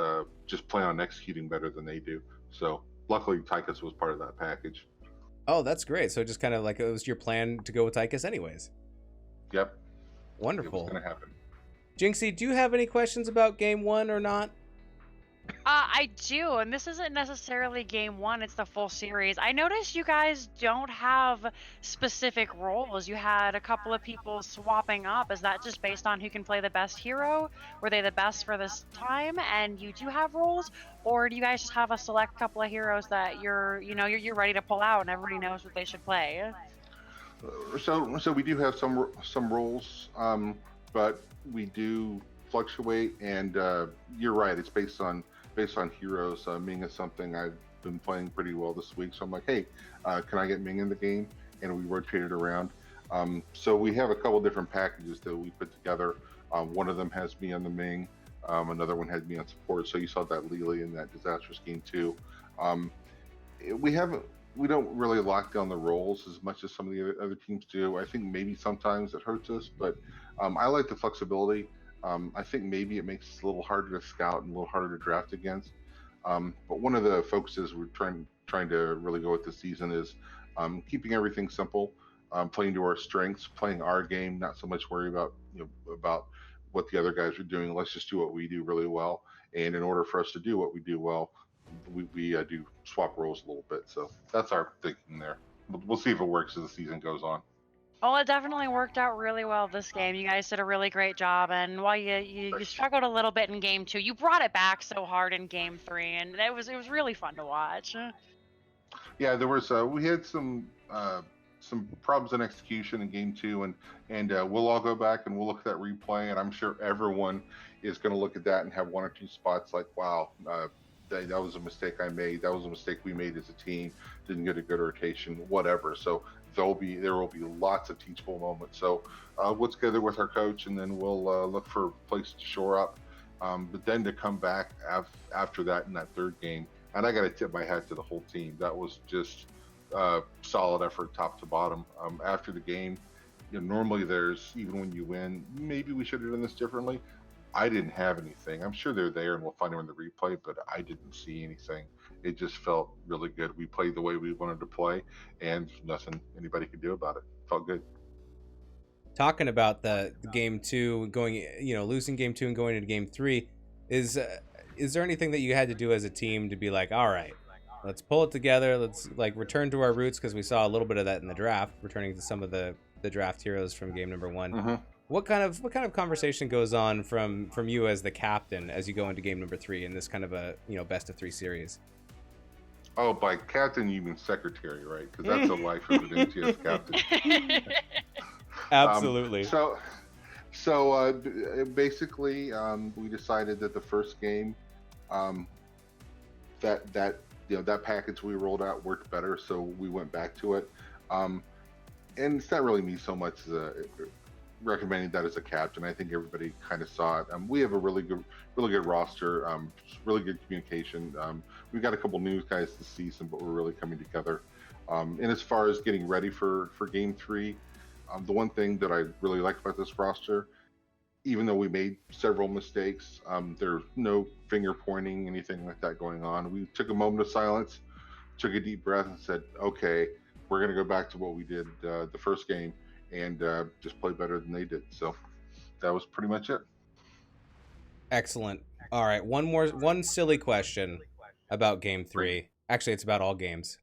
just plan on executing better than they do. So luckily, Tychus was part of that package. Oh, that's great. So just kind of like it was your plan to go with Tychus anyways. Yep. Wonderful. It was going to happen. Jinxie, do you have any questions about game 1 or not? I do, and this isn't necessarily game 1, it's the full series. I noticed you guys don't have specific roles. You had a couple of people swapping up. Is that just based on who can play the best hero? Were they the best for this time, and you do have roles? Or do you guys just have a select couple of heroes that you're ready to pull out and everybody knows what they should play? So we do have some roles, but we do fluctuate, and you're right, it's based on heroes. Ming is something I've been playing pretty well this week, so I'm like, hey, can I get Ming in the game? And we rotated around. So we have a couple different packages that we put together. One of them has me on the Ming, another one has me on support. So you saw that Lily in that disastrous game too. We don't really lock down the roles as much as some of the other teams do. I think maybe sometimes it hurts us, but I like the flexibility. I think maybe it makes it a little harder to scout and a little harder to draft against. But one of the focuses we're trying to really go with this season is Keeping everything simple, playing to our strengths, playing our game, not so much worry about about what the other guys are doing. Let's just do what we do really well. And in order for us to do what we do well, we do swap roles a little bit. So that's our thinking there. We'll see if it works as the season goes on. Well, it definitely worked out really well this game. You guys did a really great job, and while you struggled a little bit in game 2, you brought it back so hard in game 3, and it was really fun to watch. Yeah, there was we had some problems in execution in game 2, and we'll all go back and we'll look at that replay, and I'm sure everyone is going to look at that and have one or two spots like, wow, that was a mistake I made. That was a mistake we made as a team. Didn't get a good rotation, whatever. So there will be lots of teachable moments. So we'll together with our coach, and then we'll look for places to shore up. But then to come back after that in that third game, and I got to tip my hat to the whole team. That was just solid effort, top to bottom. After the game, normally there's, even when you win, maybe we should have done this differently. I didn't have anything. I'm sure they're there, and we'll find them in the replay, but I didn't see anything. It just felt really good. We played the way we wanted to play, and nothing anybody could do about it. Felt good. Talking about the game 2, going, losing game 2 and going into game 3, is there anything that you had to do as a team to be like, all right, let's pull it together, let's return to our roots, because we saw a little bit of that in the draft, returning to some of the draft heroes from game number 1. Mm-hmm. What kind of conversation goes on from you as the captain as you go into game number 3 in this kind of a best of 3 series? Oh, by captain you mean secretary, right? Because that's the life of an NGS captain. Absolutely. So basically, we decided that the first game, that package we rolled out worked better, so we went back to it. And it's not really me so much as recommending that as a captain. I think everybody kind of saw it. We have a really good roster, really good communication. We've got a couple new guys this season, but we're really coming together. And as far as getting ready for game 3, the one thing that I really like about this roster, even though we made several mistakes, there's no finger pointing, anything like that going on. We took a moment of silence, took a deep breath, and said, okay, we're going to go back to what we did the first game and just play better than they did. So that was pretty much it. Excellent. All right, one silly question about game 3. Actually, it's about all games.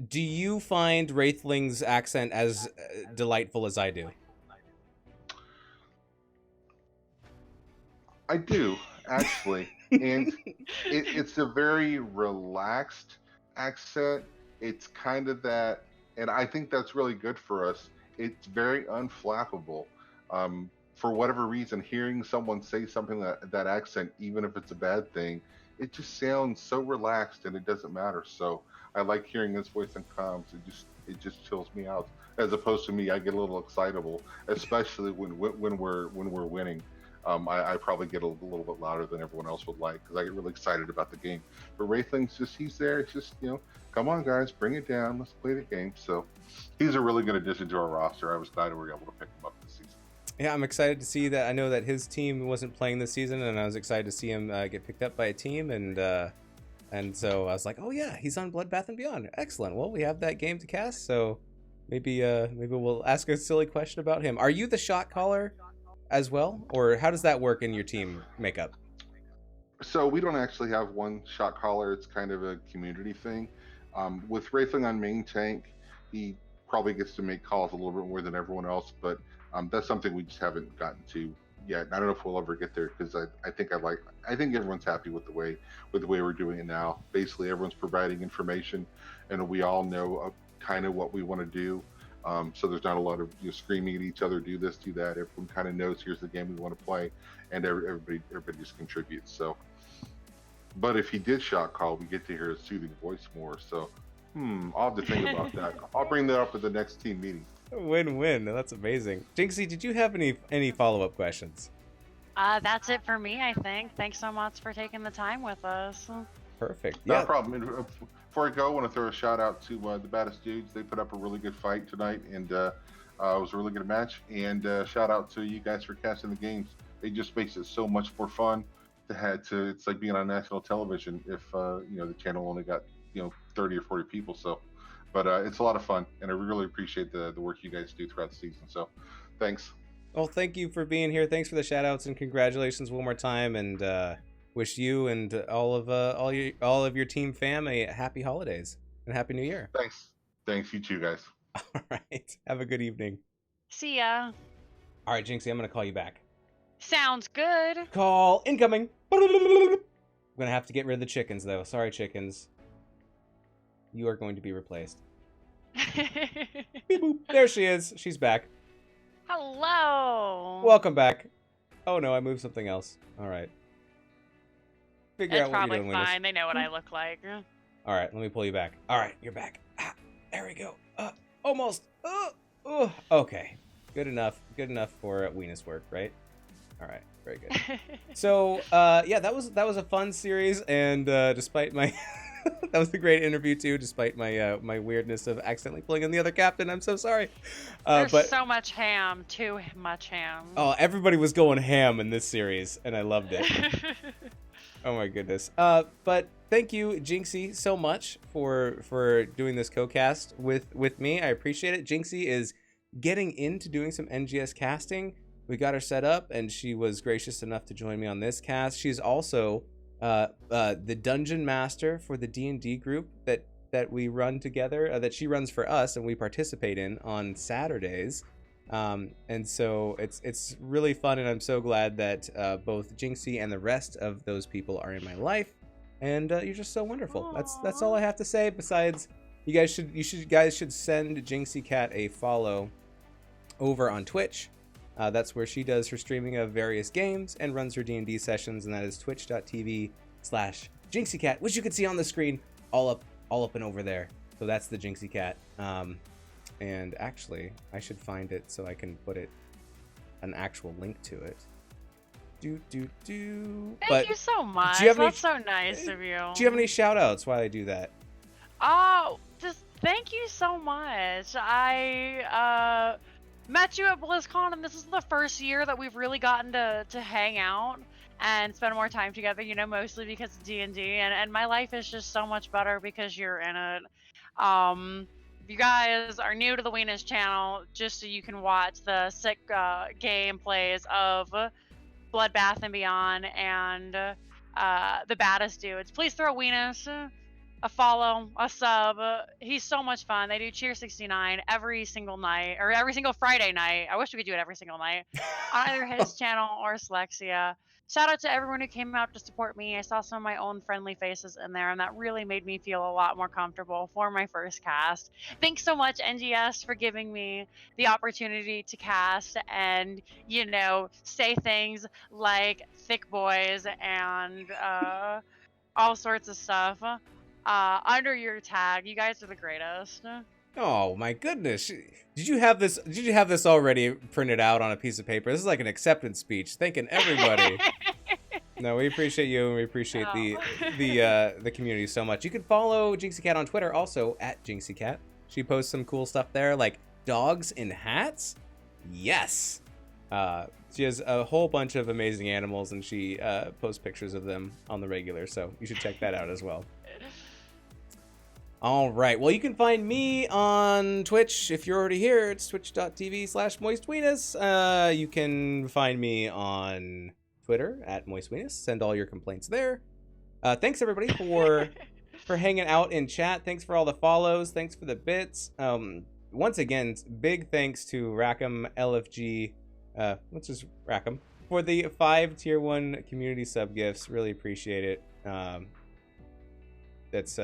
Do you find Wraithling's accent as delightful as I do? I do, actually. And it's a very relaxed accent. It's kind of that, and I think that's really good for us. It's very unflappable. For whatever reason, hearing someone say something that accent, even if it's a bad thing, it just sounds so relaxed and it doesn't matter. So I like hearing his voice in comms. It just chills me out. As opposed to me, I get a little excitable, especially when we're winning. I probably get a little bit louder than everyone else would like, because I get really excited about the game. But Wraithling's he's there. It's just, come on guys, bring it down. Let's play the game. So he's a really good addition to our roster. I was glad we were able to pick him up this season. Yeah, I'm excited to see that. I know that his team wasn't playing this season, and I was excited to see him get picked up by a team, and so I was like, oh yeah, he's on Bloodbath and Beyond. Excellent. Well, we have that game to cast, so maybe we'll ask a silly question about him. Are you the shot caller as well, or how does that work in your team makeup? So we don't actually have one shot caller. It's kind of a community thing. With Wraithling on main tank, he probably gets to make calls a little bit more than everyone else, but that's something we just haven't gotten to yet. I don't know if we'll ever get there, because I think everyone's happy with the way we're doing it now. Basically, everyone's providing information, and we all know kind of what we want to do. So there's not a lot of screaming at each other, do this, do that. Everyone kind of knows here's the game we want to play, and everybody just contributes. So, but if he did shot call, we get to hear his soothing voice more. So, I'll have to think about that. I'll bring that up at the next team meeting. Win-win. That's amazing. Jinxie, did you have any follow-up questions? That's it for me, I think. Thanks so much for taking the time with us. Perfect. No problem. Before I go, I want to throw a shout out to the Baddest dudes. They put up a really good fight tonight, and it was a really good match. And shout out to you guys for casting the games. It just makes it so much more fun it's like being on national television if the channel only got 30 or 40 people. So But it's a lot of fun, and I really appreciate the work you guys do throughout the season. So, thanks. Well, thank you for being here. Thanks for the shout outs and congratulations one more time. And wish you and all of your team fam a happy holidays and happy New Year. Thanks, you too, guys. All right. Have a good evening. See ya. All right, Jinxie, I'm going to call you back. Sounds good. Call incoming. I'm going to have to get rid of the chickens, though. Sorry, chickens. You are going to be replaced. Beep boop. There she is. She's back. Hello. Welcome back. Oh, no, I moved something else. All right. Figure It's out what you're probably doing, fine. Linus. They know what I look like. All right, let me pull you back. All right, you're back. Ah, there we go. Almost. Okay. Good enough. Good enough for Weenus work, right? All right. Very good. So, yeah, that was a fun series, and despite my that was a great interview too. Despite my my weirdness of accidentally pulling in the other captain, I'm so sorry. There's but so much ham. Too much ham. oh, everybody was going ham in this series, and I loved it. Oh my goodness. But thank you, Jinxie, so much for doing this co-cast with me. I appreciate it. Jinxie is getting into doing some NGS casting. We got her set up, and she was gracious enough to join me on this cast. She's also the dungeon master for the D&D group that we run together, that she runs for us and we participate in on Saturdays. And so it's really fun, and I'm so glad that both Jinxie and the rest of those people are in my life, and you're just so wonderful. That's all I have to say. Besides, you guys should send Jinxie Cat a follow over on Twitch. That's where she does her streaming of various games and runs her D&D sessions, and that is twitch.tv/JinxieCat, which you can see on the screen all up and over there. So that's the Jinxie Cat. And actually, I should find it so I can put an actual link to it. Thank you so much. That's so nice of you. Do you have any shout outs while I do that? Oh, just thank you so much. I met you at BlizzCon, and this is the first year that we've really gotten to hang out and spend more time together, you know, mostly because of D&D, and my life is just so much better because you're in it. If you guys are new to the Weenus channel, just so you can watch the sick gameplays of Bloodbath and Beyond and the Baddest dudes, please throw Weenus a follow, a sub. He's so much fun. They do Cheer 69 every single night, or every single Friday night. I wish we could do it every single night on either his channel or Slexia. Shout out to everyone who came out to support me. I saw some of my own friendly faces in there, and that really made me feel a lot more comfortable for my first cast. Thanks so much, NGS, for giving me the opportunity to cast and, you know, say things like thick boys and all sorts of stuff under your tag. You guys are the greatest. Oh my goodness! Did you have this? Did you have this already printed out on a piece of paper? This is like an acceptance speech, thanking everybody. No, we appreciate you, and we appreciate the community so much. You can follow Jinxie Cat on Twitter, also at Jinxie Cat. She posts some cool stuff there, like dogs in hats. Yes. She has a whole bunch of amazing animals, and she posts pictures of them on the regular. So you should check that out as well. All right. Well, you can find me on Twitch. If you're already here, it's twitch.tv/moistweenus. You can find me on Twitter at moistweenus. Send all your complaints there. Thanks everybody for hanging out in chat. Thanks for all the follows. Thanks for the bits. Once again, big thanks to Rackham LFG. Let's just Rackham for the 5 tier 1 community sub gifts. Really appreciate it. It's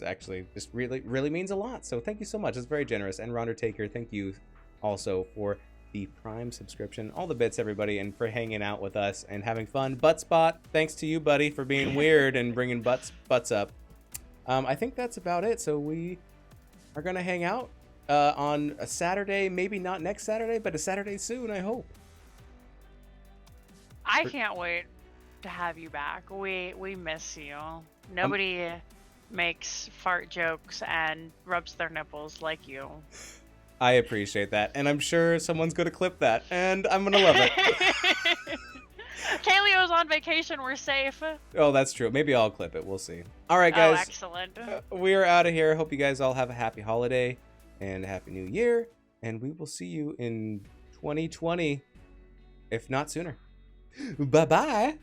actually just really means a lot. So thank you so much. It's very generous. And Ronder Taker, thank you also for the Prime subscription. All the bits, everybody, and for hanging out with us and having fun. Buttspot, thanks to you, buddy, for being weird and bringing butts up. I think that's about it. So we are gonna hang out on a Saturday, maybe not next Saturday, but a Saturday soon, I hope. I can't wait to have you back. We miss you. Nobody makes fart jokes and rubs their nipples like you. I appreciate that, and I'm sure someone's gonna clip that, and I'm gonna love it. Kalio's on vacation. We're safe. Oh, that's true. Maybe I'll clip it. We'll see. All right, Oh, guys. excellent. We are out of here. Hope you guys all have a happy holiday and a happy new year. And we will see you in 2020, if not sooner. Bye-bye.